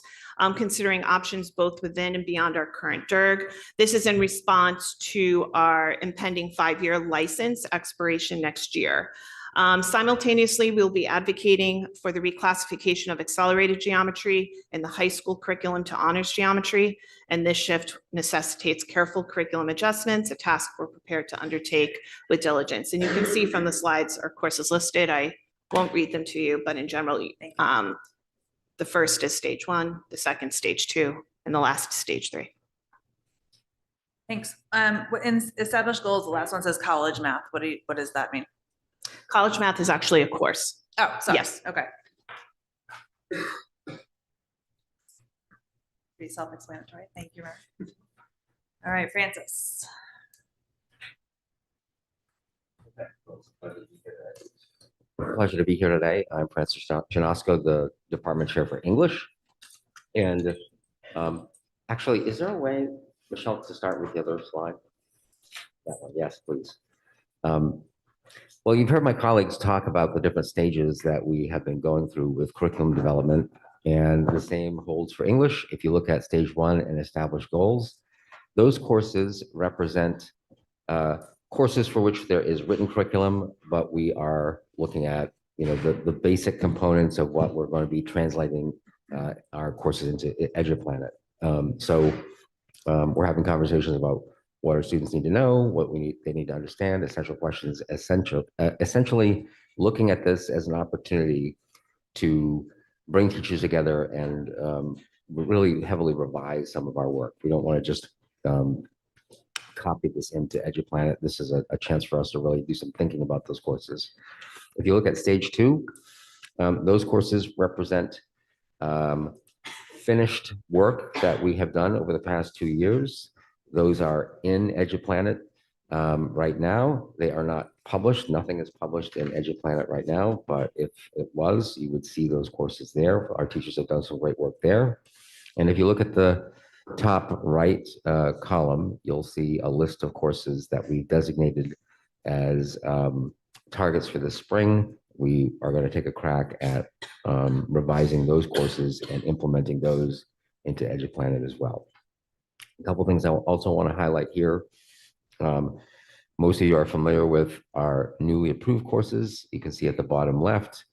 considering options both within and beyond our current DIRG. This is in response to our impending 5-year license expiration next year. Simultaneously, we'll be advocating for the reclassification of accelerated geometry in the high school curriculum to honors geometry. And this shift necessitates careful curriculum adjustments, a task we're prepared to undertake with diligence. And you can see from the slides our courses listed. I won't read them to you, but in general, the first is stage 1, the second stage 2, and the last is stage 3. Thanks. In established goals, the last one says college math. What does that mean? College math is actually a course. Oh, sorry. Yes. Okay. Pretty self-explanatory. Thank you, Mary. All right, Francis. Pleasure to be here today. I'm Francis Janosko, the department chair for English. And actually, is there a way, Michelle, to start with the other slide? That one, yes, please. Well, you've heard my colleagues talk about the different stages that we have been going through with curriculum development, and the same holds for English. If you look at stage 1 and established goals, those courses represent courses for which there is written curriculum, but we are looking at, you know, the basic components of what we're going to be translating our courses into EduPlanet. We're having conversations about what our students need to know, what they need to understand, essential questions, essentially looking at this as an opportunity to bring teachers together and really heavily revise some of our work. We don't want to just copy this into EduPlanet. This is a chance for us to really do some thinking about those courses. If you look at stage 2, those courses represent finished work that we have done over the past 2 years. Those are in EduPlanet right now. They are not published. Nothing is published in EduPlanet right now, but if it was, you would see those courses there. Our teachers have done some great work there. And if you look at the top right column, you'll see a list of courses that we designated as targets for the spring. We are going to take a crack at revising those courses and implementing those into EduPlanet as well. A couple things I also want to highlight here. Most of you are familiar with our newly approved courses. You can see at the bottom left,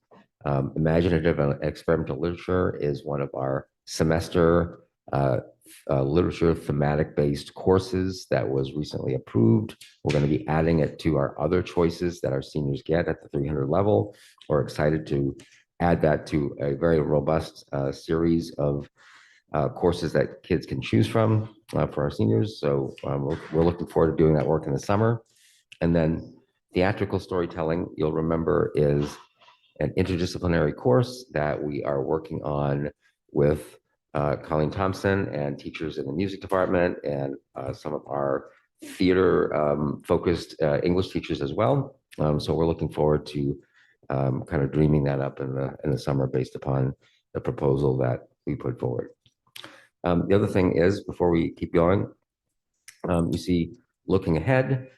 Imaginative and Experimental Literature is one of our semester literature thematic-based courses that was recently approved. We're going to be adding it to our other choices that our seniors get at the 300 level. We're excited to add that to a very robust series of courses that kids can choose from for our seniors. So we're looking forward to doing that work in the summer. And then theatrical storytelling, you'll remember, is an interdisciplinary course that we are working on with Colleen Thompson and teachers in the music department and some of our theater focused English teachers as well. So we're looking forward to kind of dreaming that up in the summer based upon the proposal that we put forward. The other thing is, before we keep going, you see looking ahead,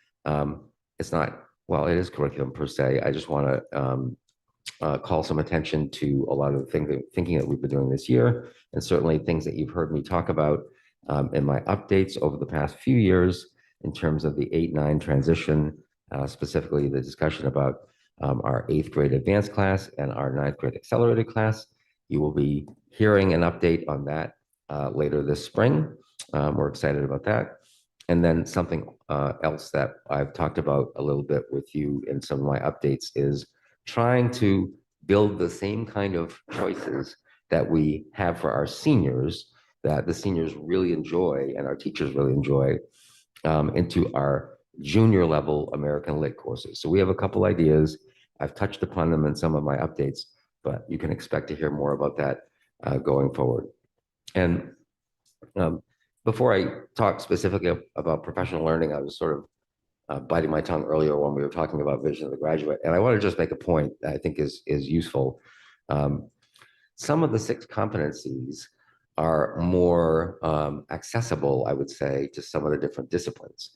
it's not, well, it is curriculum per se. I just want to call some attention to a lot of the thinking that we've been doing this year, and certainly things that you've heard me talk about in my updates over the past few years in terms of the 8-9 transition, specifically the discussion about our 8th grade advanced class and our 9th grade accelerated class. You will be hearing an update on that later this spring. We're excited about that. And then something else that I've talked about a little bit with you in some of my updates is trying to build the same kind of choices that we have for our seniors, that the seniors really enjoy and our teachers really enjoy, into our junior level American Lit courses. So we have a couple ideas. I've touched upon them in some of my updates, but you can expect to hear more about that going forward. And before I talk specifically about professional learning, I was sort of biting my tongue earlier when we were talking about vision of the graduate. And I want to just make a point that I think is useful. Some of the 6 competencies are more accessible, I would say, to some of the different disciplines.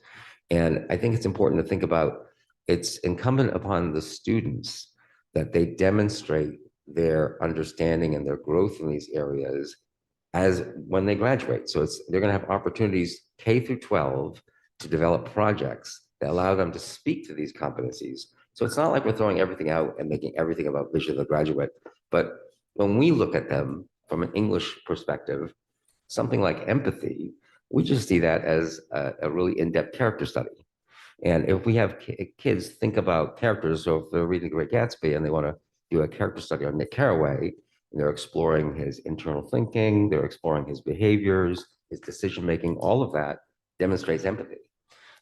And I think it's important to think about, it's incumbent upon the students that they demonstrate their understanding and their growth in these areas as when they graduate. So they're going to have opportunities K through 12 to develop projects that allow them to speak to these competencies. So it's not like we're throwing everything out and making everything about vision of the graduate. But when we look at them from an English perspective, something like empathy, we just see that as a really in-depth character study. And if we have kids think about characters, so if they're reading The Great Gatsby and they want to do a character study on Nick Carraway, and they're exploring his internal thinking, they're exploring his behaviors, his decision-making, all of that demonstrates empathy.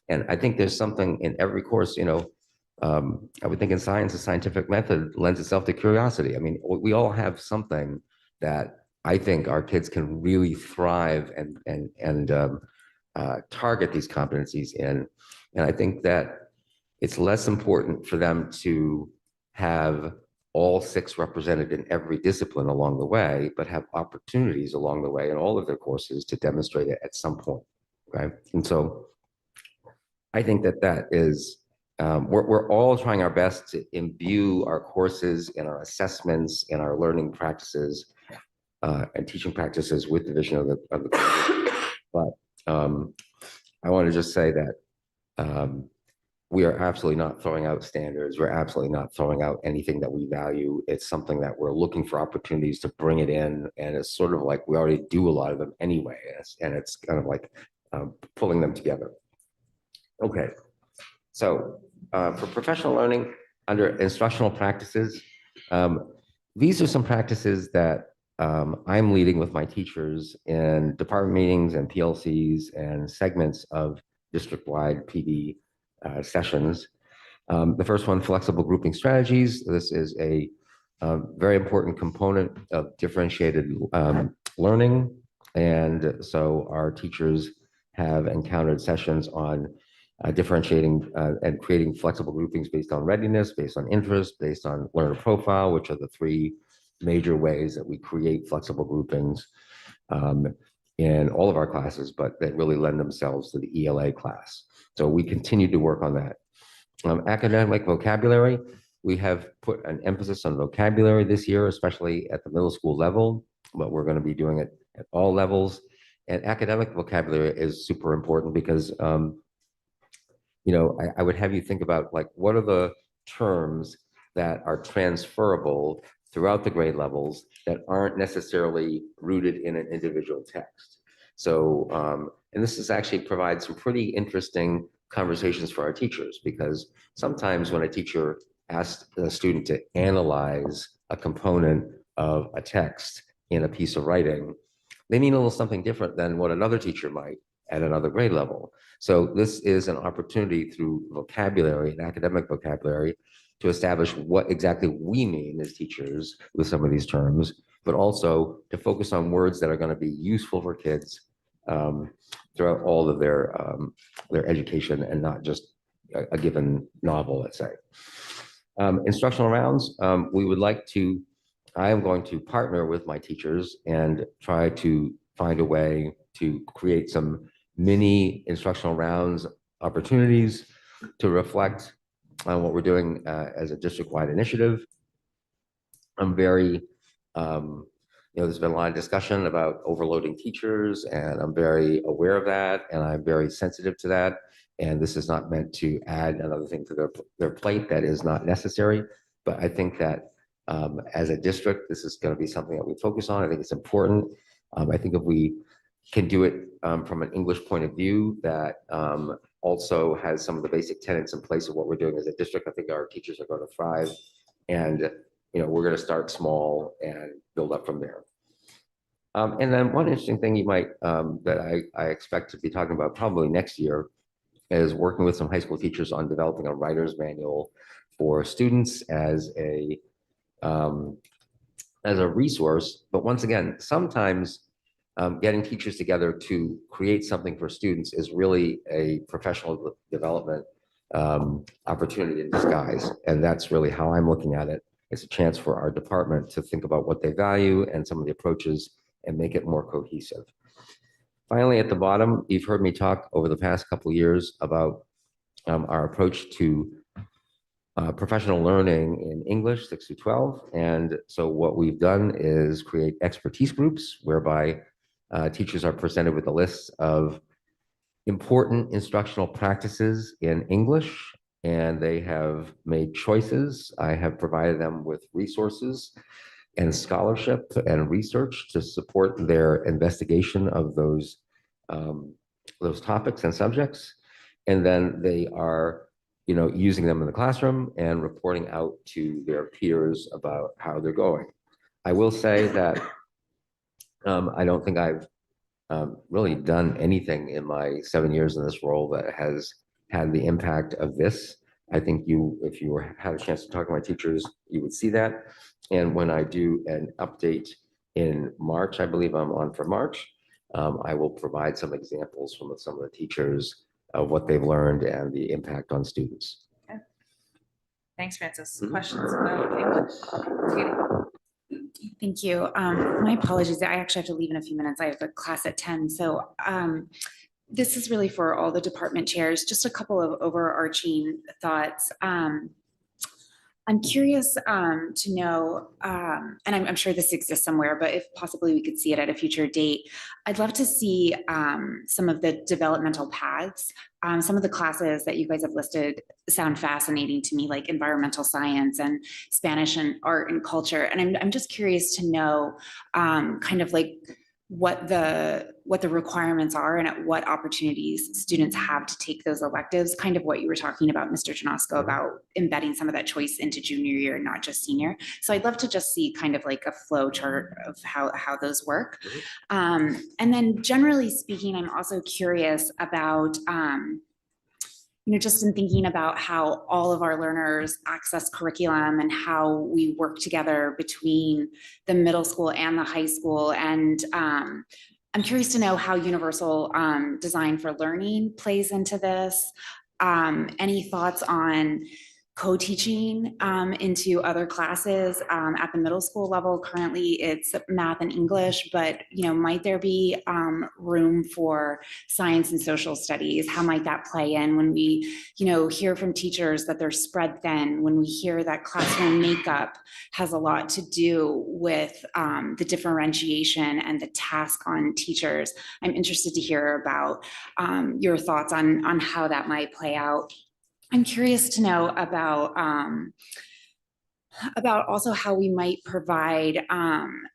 And I think there's something in every course, I would think in science, the scientific method lends itself to curiosity. I mean, we all have something that I think our kids can really thrive and target these competencies in. And I think that it's less important for them to have all 6 represented in every discipline along the way, but have opportunities along the way in all of their courses to demonstrate it at some point, right? And so I think that is, we're all trying our best to imbue our courses and our assessments and our learning practices and teaching practices with the vision of the graduate. But I want to just say that we are absolutely not throwing out standards. We're absolutely not throwing out anything that we value. It's something that we're looking for opportunities to bring it in. And it's sort of like we already do a lot of them anyway. And it's kind of like pulling them together. Okay. So for professional learning under instructional practices, these are some practices that I'm leading with my teachers in department meetings and PLCs and segments of district-wide PD sessions. The first one, flexible grouping strategies. This is a very important component of differentiated learning. And so our teachers have encountered sessions on differentiating and creating flexible groupings based on readiness, based on interest, based on learner profile, which are the 3 major ways that we create flexible groupings in all of our classes, but that really lend themselves to the ELA class. So we continue to work on that. Academic vocabulary, we have put an emphasis on vocabulary this year, especially at the middle school level, but we're going to be doing it at all levels. And academic vocabulary is super important because, I would have you think about like, what are the terms that are transferable throughout the grade levels that aren't necessarily rooted in an individual text. So, and this is actually provides some pretty interesting conversations for our teachers, because sometimes when a teacher asks a student to analyze a component of a text in a piece of writing, they mean a little something different than what another teacher might at another grade level. So this is an opportunity through vocabulary and academic vocabulary to establish what exactly we mean as teachers with some of these terms, but also to focus on words that are going to be useful for kids throughout all of their education and not just a given novel, let's say. Instructional rounds, I am going to partner with my teachers and try to find a way to create some mini instructional rounds opportunities to reflect on what we're doing as a district-wide initiative. I'm very, there's been a lot of discussion about overloading teachers, and I'm very aware of that, and I'm very sensitive to that. And this is not meant to add another thing to their plate that is not necessary. But I think that as a district, this is going to be something that we focus on. I think it's important. I think if we can do it from an English point of view that also has some of the basic tenets in place of what we're doing as a district, I think our teachers are going to thrive. And we're going to start small and build up from there. And then one interesting thing you might that I expect to be talking about probably next year is working with some high school teachers on developing a writer's manual for students as a resource. But once again, sometimes getting teachers together to create something for students is really a professional development opportunity in disguise. And that's really how I'm looking at it. It's a chance for our department to think about what they value and some of the approaches and make it more cohesive. Finally, at the bottom, you've heard me talk over the past couple of years about our approach to professional learning in English 6 through 12. And so what we've done is create expertise groups whereby teachers are presented with a list of important instructional practices in English, and they have made choices. I have provided them with resources and scholarship and research to support their investigation of those topics and subjects. And then they are, using them in the classroom and reporting out to their peers about how they're going. I will say that I don't think I've really done anything in my 7 years in this role that has had the impact of this. I think if you had a chance to talk to my teachers, you would see that. And when I do an update in March, I believe I'm on for March, I will provide some examples from some of the teachers of what they've learned and the impact on students. Thanks, Francis. Questions about English? Katie? Thank you. My apologies. I actually have to leave in a few minutes. I have a class at 10. So this is really for all the department chairs. Just a couple of overarching thoughts. I'm curious to know, and I'm sure this exists somewhere, but if possibly we could see it at a future date, I'd love to see some of the developmental paths. Some of the classes that you guys have listed sound fascinating to me, like environmental science and Spanish and art and culture. And I'm just curious to know kind of like what the requirements are and at what opportunities students have to take those electives, kind of what you were talking about, Mr. Janosko, about embedding some of that choice into junior year, not just senior. So I'd love to just see kind of like a flow chart of how those work. And then generally speaking, I'm also curious about just in thinking about how all of our learners access curriculum and how we work together between the middle school and the high school. And I'm curious to know how universal design for learning plays into this. Any thoughts on co-teaching into other classes at the middle school level? Currently it's math and English, but might there be room for science and social studies? How might that play in when we hear from teachers that they're spread thin, when we hear that classroom makeup has a lot to do with the differentiation and the task on teachers? I'm interested to hear about your thoughts on how that might play out. I'm curious to know about also how we might provide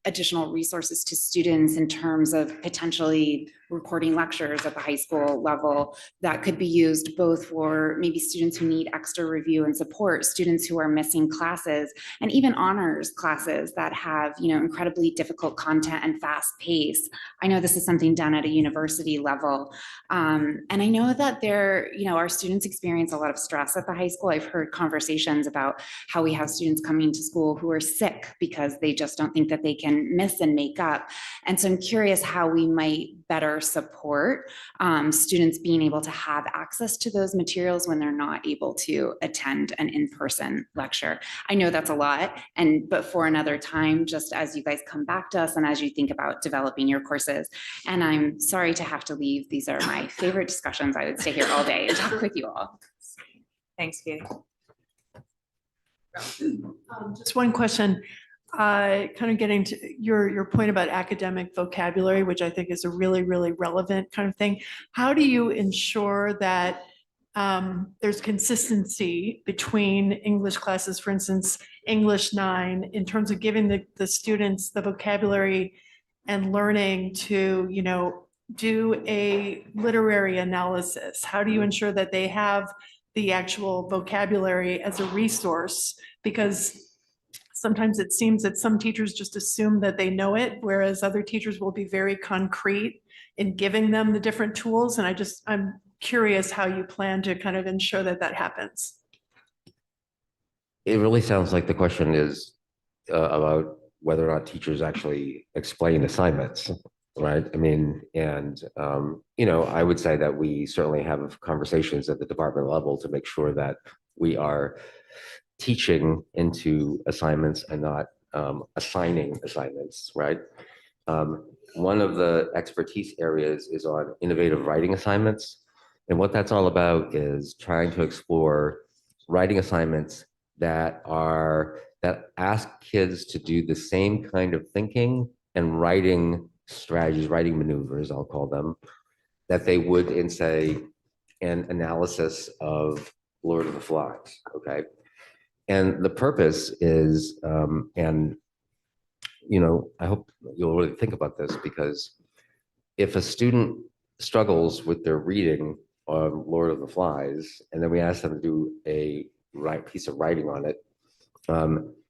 additional resources to students in terms of potentially recording lectures at the high school level that could be used both for maybe students who need extra review and support, students who are missing classes, and even honors classes that have incredibly difficult content and fast pace. I know this is something done at a university level. And I know that our students experience a lot of stress at the high school. I've heard conversations about how we have students coming to school who are sick because they just don't think that they can miss and make up. And so I'm curious how we might better support students being able to have access to those materials when they're not able to attend an in-person lecture. I know that's a lot, but for another time, just as you guys come back to us and as you think about developing your courses. And I'm sorry to have to leave. These are my favorite discussions. I would stay here all day and talk with you all. Thanks, Katie. Just one question, kind of getting to your point about academic vocabulary, which I think is a really, really relevant kind of thing. How do you ensure that there's consistency between English classes, for instance, English 9, in terms of giving the students the vocabulary and learning to, do a literary analysis? How do you ensure that they have the actual vocabulary as a resource? Because sometimes it seems that some teachers just assume that they know it, whereas other teachers will be very concrete in giving them the different tools. And I'm curious how you plan to kind of ensure that that happens. It really sounds like the question is about whether or not teachers actually explain assignments, right? I mean, and, I would say that we certainly have conversations at the department level to make sure that we are teaching into assignments and not assigning assignments, right? One of the expertise areas is on innovative writing assignments. And what that's all about is trying to explore writing assignments that ask kids to do the same kind of thinking and writing strategies, writing maneuvers, I'll call them, that they would in, say, an analysis of Lord of the Flies, okay? And the purpose is, I hope you'll really think about this, because if a student struggles with their reading of Lord of the Flies, and then we ask them to do a piece of writing on it,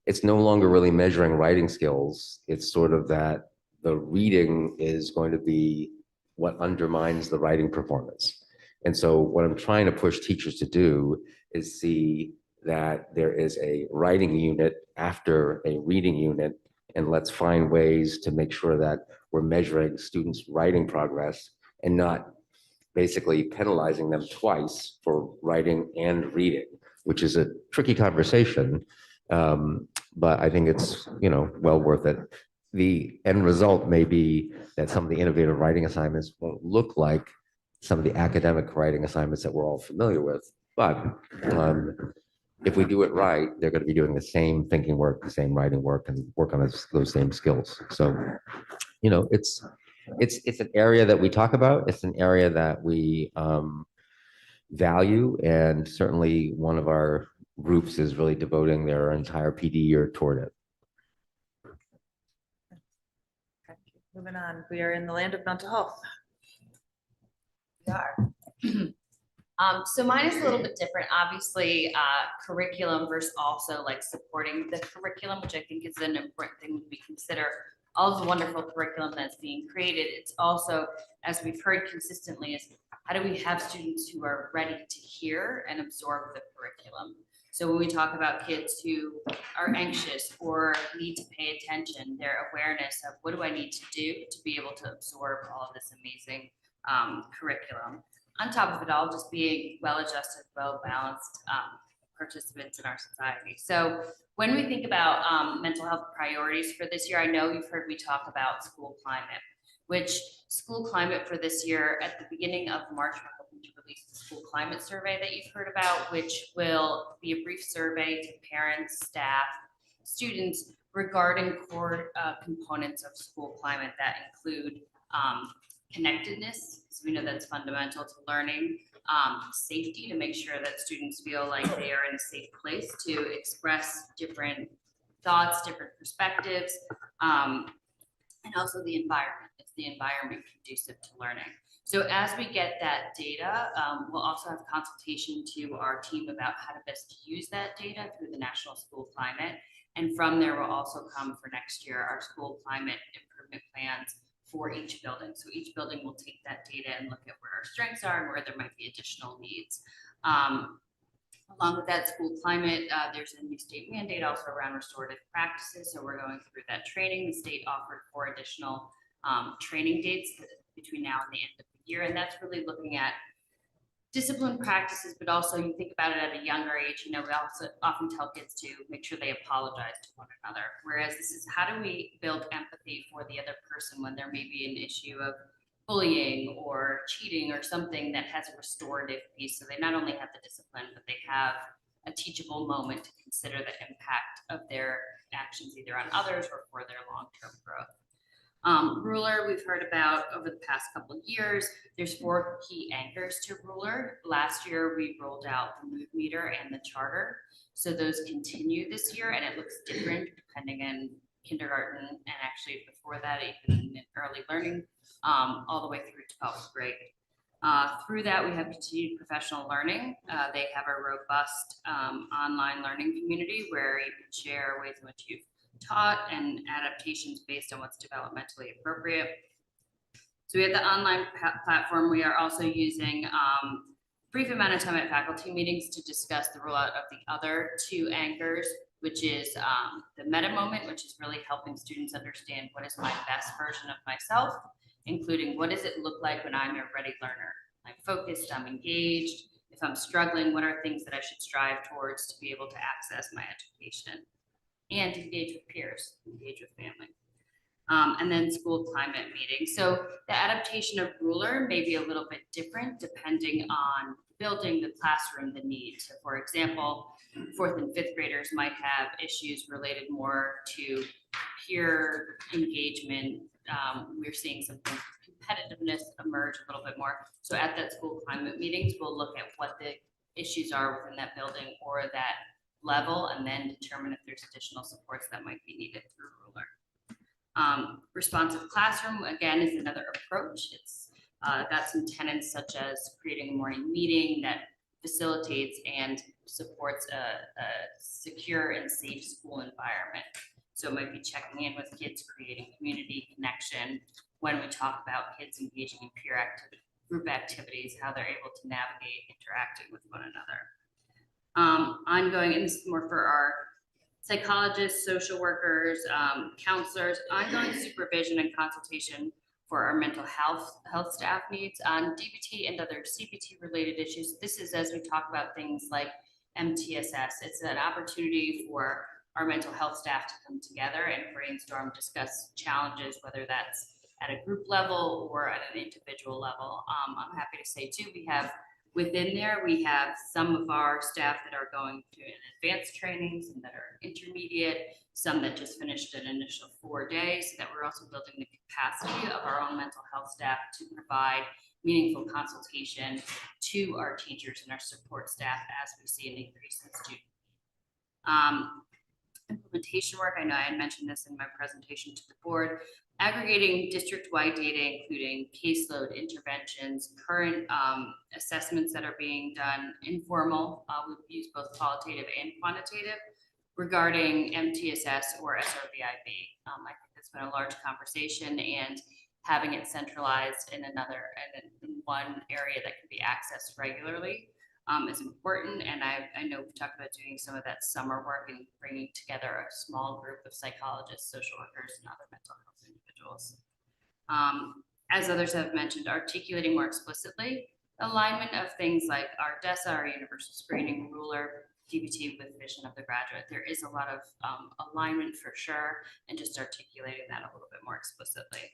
it's no longer really measuring writing skills. It's sort of that the reading is going to be what undermines the writing performance. And so what I'm trying to push teachers to do is see that there is a writing unit after a reading unit, and let's find ways to make sure that we're measuring students' writing progress and not basically penalizing them twice for writing and reading, which is a tricky conversation. But I think it's, well worth it. The end result may be that some of the innovative writing assignments won't look like some of the academic writing assignments that we're all familiar with. But if we do it right, they're going to be doing the same thinking work, the same writing work, and work on those same skills. So, it's an area that we talk about. It's an area that we value, and certainly one of our groups is really devoting their entire PD year toward it. Moving on, we are in the land of mental health. We are. So mine is a little bit different, obviously, curriculum versus also like supporting the curriculum, which I think is an important thing when we consider all of the wonderful curriculum that's being created. It's also, as we've heard consistently, is how do we have students who are ready to hear and absorb the curriculum? So when we talk about kids who are anxious or need to pay attention, their awareness of what do I need to do to be able to absorb all of this amazing curriculum. On top of it all, just being well-adjusted, well-balanced participants in our society. So when we think about mental health priorities for this year, I know you've heard me talk about school climate, which school climate for this year at the beginning of March, we're hoping to release the school climate survey that you've heard about, which will be a brief survey to parents, staff, students regarding core components of school climate that include connectedness, because we know that's fundamental to learning, safety, to make sure that students feel like they are in a safe place to express different thoughts, different perspectives, and also the environment. Is the environment conducive to learning? So as we get that data, we'll also have consultation to our team about how to best use that data through the National School Climate. And from there will also come for next year our school climate improvement plans for each building. So each building will take that data and look at where our strengths are and where there might be additional needs. Along with that school climate, there's a new state mandate also around restorative practices. So we're going through that training. The state offered 4 additional training dates between now and the end of the year. And that's really looking at discipline practices, but also you think about it at a younger age, we also often tell kids to make sure they apologize to one another. Whereas this is how do we build empathy for the other person when there may be an issue of bullying or cheating or something that has a restorative piece. So they not only have the discipline, but they have a teachable moment to consider the impact of their actions either on others or for their long-term growth. Ruler, we've heard about over the past couple of years. There's 4 key anchors to Ruler. Last year, we rolled out the mood meter and the charter. So those continue this year, and it looks different depending on kindergarten and actually before that, even in early learning, all the way through to 12th grade. Through that, we have continued professional learning. They have a robust online learning community where you can share ways in which you've taught and adaptations based on what's developmentally appropriate. So we have the online platform. We are also using brief amount of time at faculty meetings to discuss the rollout of the other 2 anchors, which is the meta moment, which is really helping students understand what is my best version of myself, including what does it look like when I'm a ready learner. I'm focused, I'm engaged. If I'm struggling, what are things that I should strive towards to be able to access my education? And engage with peers, engage with family. And then school climate meetings. So the adaptation of Ruler may be a little bit different depending on the building, the classroom, the need. So for example, 4th and 5th graders might have issues related more to peer engagement. We're seeing some competitiveness emerge a little bit more. So at that school climate meetings, we'll look at what the issues are within that building or that level, and then determine if there's additional supports that might be needed through Ruler. Responsive classroom, again, is another approach. It's got some tenets such as creating a morning meeting that facilitates and supports a secure and safe school environment. So it might be checking in with kids, creating community connection, when we talk about kids engaging in group activities, how they're able to navigate interacting with one another. Ongoing, and this is more for our psychologists, social workers, counselors, ongoing supervision and consultation for our mental health staff needs on DBT and other CBT related issues. This is as we talk about things like MTSS. It's an opportunity for our mental health staff to come together and brainstorm, discuss challenges, whether that's at a group level or at an individual level. I'm happy to say too, within there, we have some of our staff that are going through an advanced training, some that are intermediate, some that just finished an initial 4 days, that we're also building the capacity of our own mental health staff to provide meaningful consultation to our teachers and our support staff as we see an increase in student. Implementation work, I know I had mentioned this in my presentation to the board, aggregating district-wide data, including caseload interventions, current assessments that are being done, informal, we use both qualitative and quantitative, regarding MTSS or SRVIB. I think that's been a large conversation, and having it centralized in one area that can be accessed regularly is important. And I know we've talked about doing some of that summer work and bringing together a small group of psychologists, social workers, and other mental health individuals. As others have mentioned, articulating more explicitly alignment of things like our DESA, our universal screening ruler, DBT with vision of the graduate. There is a lot of alignment for sure, and just articulating that a little bit more explicitly.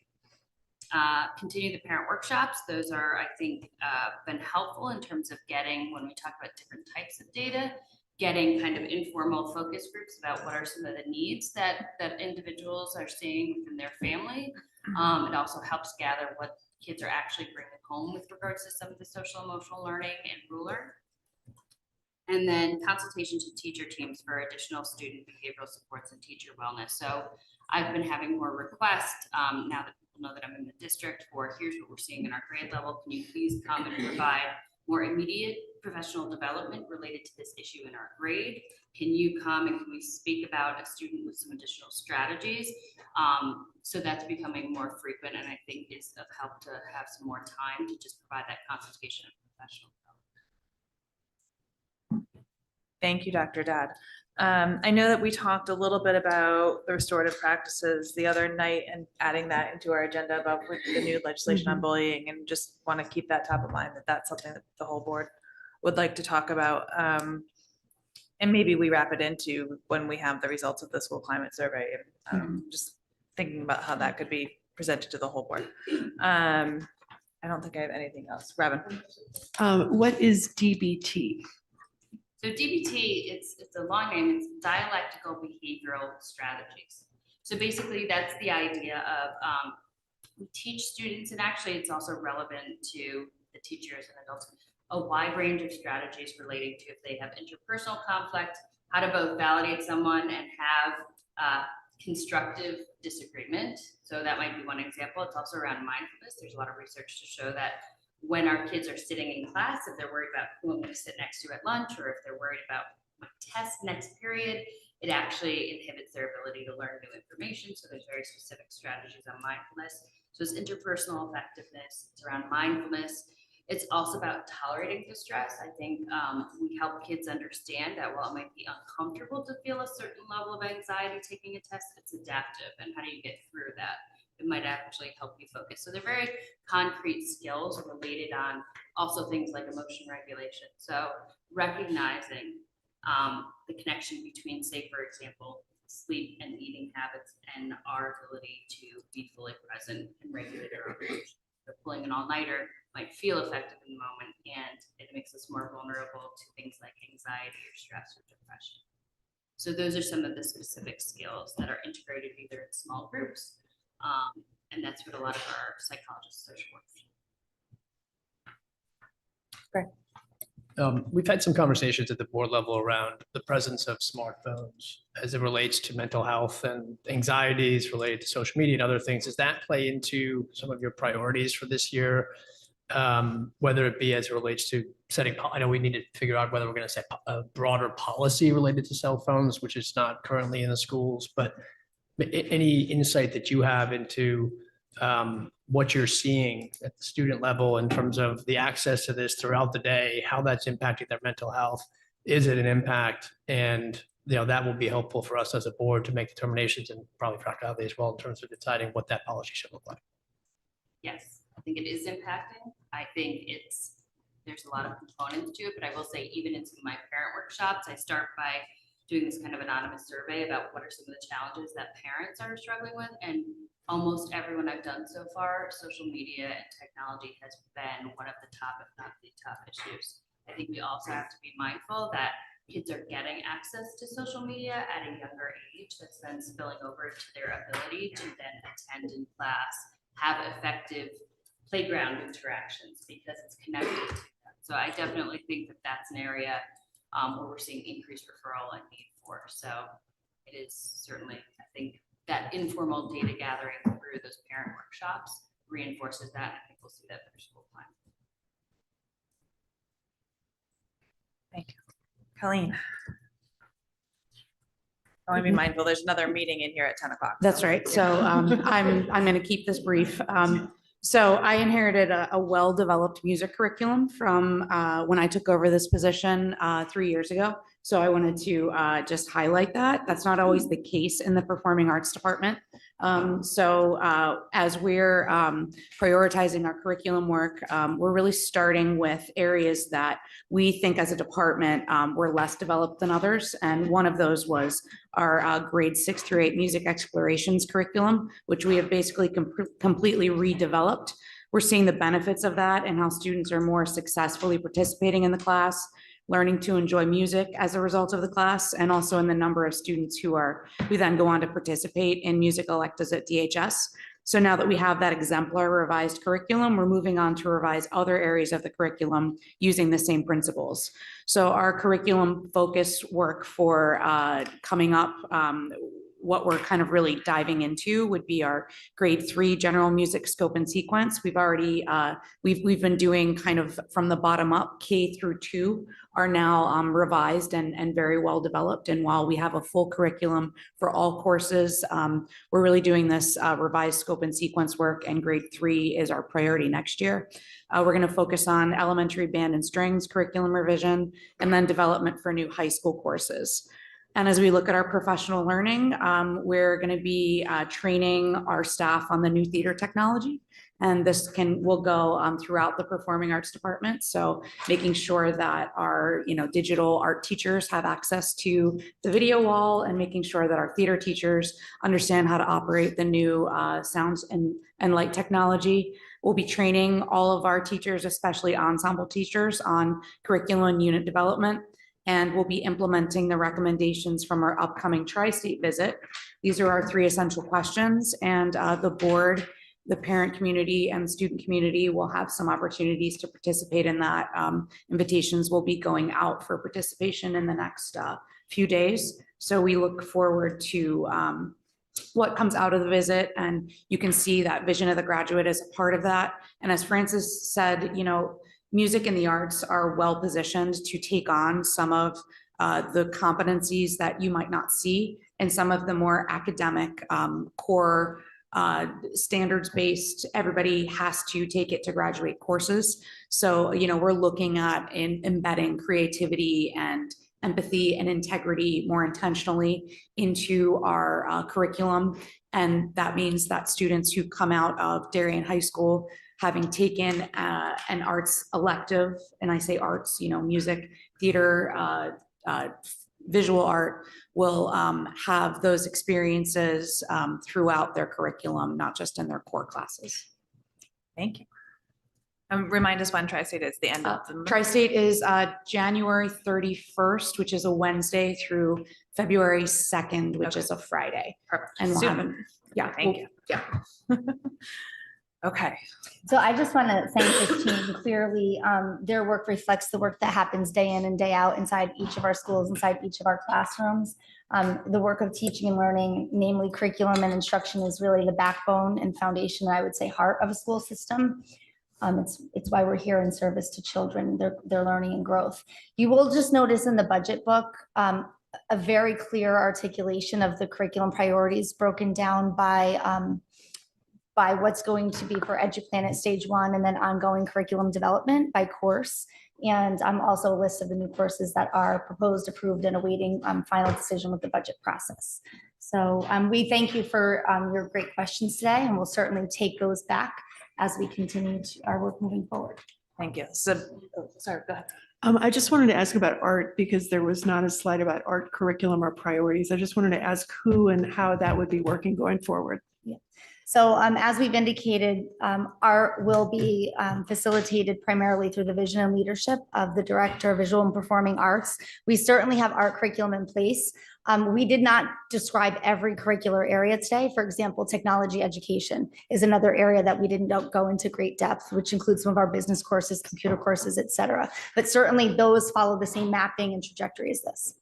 Continue the parent workshops. Those are, I think, been helpful in terms of getting, when we talk about different types of data, getting kind of informal focus groups about what are some of the needs that individuals are seeing within their family. It also helps gather what kids are actually bringing home with regards to some of the social emotional learning and ruler. And then consultation to teacher teams for additional student behavioral supports and teacher wellness. So I've been having more requests now that people know that I'm in the district for, here's what we're seeing in our grade level. Can you please come and provide more immediate professional development related to this issue in our grade? Can you come and can we speak about a student with some additional strategies? So that's becoming more frequent, and I think is of help to have some more time to just provide that consultation and professional development. Thank you, Dr. Dodd. I know that we talked a little bit about the restorative practices the other night and adding that into our agenda about with the new legislation on bullying, and just want to keep that top of mind, that that's something that the whole board would like to talk about. And maybe we wrap it into when we have the results of the school climate survey, and just thinking about how that could be presented to the whole board. I don't think I have anything else. Robin. What is DBT? So DBT, it's a long name, it's dialectical behavioral strategies. So basically that's the idea of we teach students, and actually it's also relevant to the teachers and adults, a wide range of strategies relating to if they have interpersonal conflict, how to both validate someone and have constructive disagreement. So that might be one example. It's also around mindfulness. There's a lot of research to show that when our kids are sitting in class, if they're worried about who I'm going to sit next to at lunch, or if they're worried about my test next period, it actually inhibits their ability to learn new information. So there's very specific strategies on mindfulness. So it's interpersonal effectiveness, it's around mindfulness. It's also about tolerating distress. I think we help kids understand that while it might be uncomfortable to feel a certain level of anxiety taking a test, it's adaptive. And how do you get through that? It might actually help you focus. So they're very concrete skills related on also things like emotion regulation. So recognizing the connection between, say, for example, sleep and eating habits and our ability to be fully present and regulate our emotions. So pulling an all-nighter might feel effective in the moment, and it makes us more vulnerable to things like anxiety or stress or depression. So those are some of the specific skills that are integrated either in small groups, and that's what a lot of our psychologists, social workers. We've had some conversations at the board level around the presence of smartphones as it relates to mental health and anxieties related to social media and other things. Does that play into some of your priorities for this year? Whether it be as it relates to setting, I know we need to figure out whether we're going to set a broader policy related to cell phones, which is not currently in the schools, but any insight that you have into what you're seeing at the student level in terms of the access to this throughout the day, how that's impacting their mental health. Is it an impact? And that will be helpful for us as a board to make determinations, and probably for Dr. Hadley as well, in terms of deciding what that policy should look like. Yes, I think it is impacting. I think there's a lot of components to it, but I will say even in some of my parent workshops, I start by doing this kind of anonymous survey about what are some of the challenges that parents are struggling with. And almost everyone I've done so far, social media and technology has been one of the top, if not the top issues. I think we also have to be mindful that kids are getting access to social media at a younger age that's then spilling over to their ability to then attend in class, have effective playground interactions because it's connected to them. So I definitely think that that's an area where we're seeing increased referral and need for. So it is certainly, I think, that informal data gathering through those parent workshops reinforces that. I think we'll see that for school time. Thank you. Colleen. I want to be mindful, there's another meeting in here at 10 o'clock. That's right. So I'm going to keep this brief. So I inherited a well-developed music curriculum from when I took over this position 3 years ago. So I wanted to just highlight that. That's not always the case in the performing arts department. As we're prioritizing our curriculum work, we're really starting with areas that we think as a department were less developed than others. And one of those was our grade 6 through 8 music explorations curriculum, which we have basically completely redeveloped. We're seeing the benefits of that and how students are more successfully participating in the class, learning to enjoy music as a result of the class, and also in the number of students who then go on to participate in music electives at DHS. So now that we have that exemplar revised curriculum, we're moving on to revise other areas of the curriculum using the same principles. So our curriculum focus work for coming up, what we're kind of really diving into would be our grade 3 general music scope and sequence. We've already, we've been doing kind of from the bottom up. K through 2 are now revised and very well developed. And while we have a full curriculum for all courses, we're really doing this revised scope and sequence work, and grade 3 is our priority next year. We're going to focus on elementary band and strings curriculum revision, and then development for new high school courses. And as we look at our professional learning, we're going to be training our staff on the new theater technology. And this will go throughout the performing arts department. So making sure that our digital art teachers have access to the video wall, and making sure that our theater teachers understand how to operate the new sounds and light technology. We'll be training all of our teachers, especially ensemble teachers, on curriculum and unit development. And we'll be implementing the recommendations from our upcoming tri-state visit. These are our 3 essential questions, and the board, the parent community, and the student community will have some opportunities to participate in that. Invitations will be going out for participation in the next few days. So we look forward to what comes out of the visit, and you can see that vision of the graduate as a part of that. And as Francis said, music and the arts are well positioned to take on some of the competencies that you might not see in some of the more academic core standards-based, everybody has to take it to graduate courses. So, we're looking at embedding creativity and empathy and integrity more intentionally into our curriculum. And that means that students who come out of Darien High School having taken an arts elective, and I say arts, music, theater, visual art, will have those experiences throughout their curriculum, not just in their core classes. Thank you. Remind us when Tri-State is, the end of the month. Tri-State is January 31st, which is a Wednesday, through February 2nd, which is a Friday. Perfect. And we'll Soon. have them. Yeah. Thank you. Yeah. Okay. So I just want to thank this team. Clearly, their work reflects the work that happens day in and day out inside each of our schools, inside each of our classrooms. The work of teaching and learning, namely curriculum and instruction, is really the backbone and foundation, I would say, heart of a school system. It's why we're here in service to children, their learning and growth. You will just notice in the budget book a very clear articulation of the curriculum priorities broken down by by what's going to be for EduPlanet Stage 1 and then ongoing curriculum development by course. And also a list of the new courses that are proposed, approved, and awaiting final decision with the budget process. So we thank you for your great questions today, and we'll certainly take those back as we continue our work moving forward. Thank you. So, oh, sorry, go ahead. I just wanted to ask about art because there was not a slide about art curriculum or priorities. I just wanted to ask who and how that would be working going forward. So as we've indicated, art will be facilitated primarily through the vision and leadership of the Director of Visual and Performing Arts. We certainly have art curriculum in place. We did not describe every curricular area today. For example, technology education is another area that we didn't go into great depth, which includes some of our business courses, computer courses, et cetera. But certainly those follow the same mapping and trajectory as this.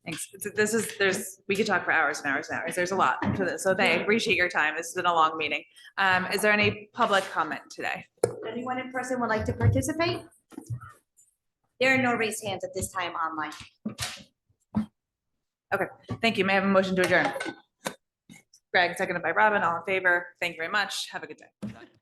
Thanks. We could talk for hours and hours and hours. There's a lot to this. So I appreciate your time. This has been a long meeting. Is there any public comment today? Anyone in person would like to participate? There are no raised hands at this time online. Okay, thank you. May I have a motion to adjourn? Greg, seconded by Robin, all in favor. Thank you very much. Have a good day.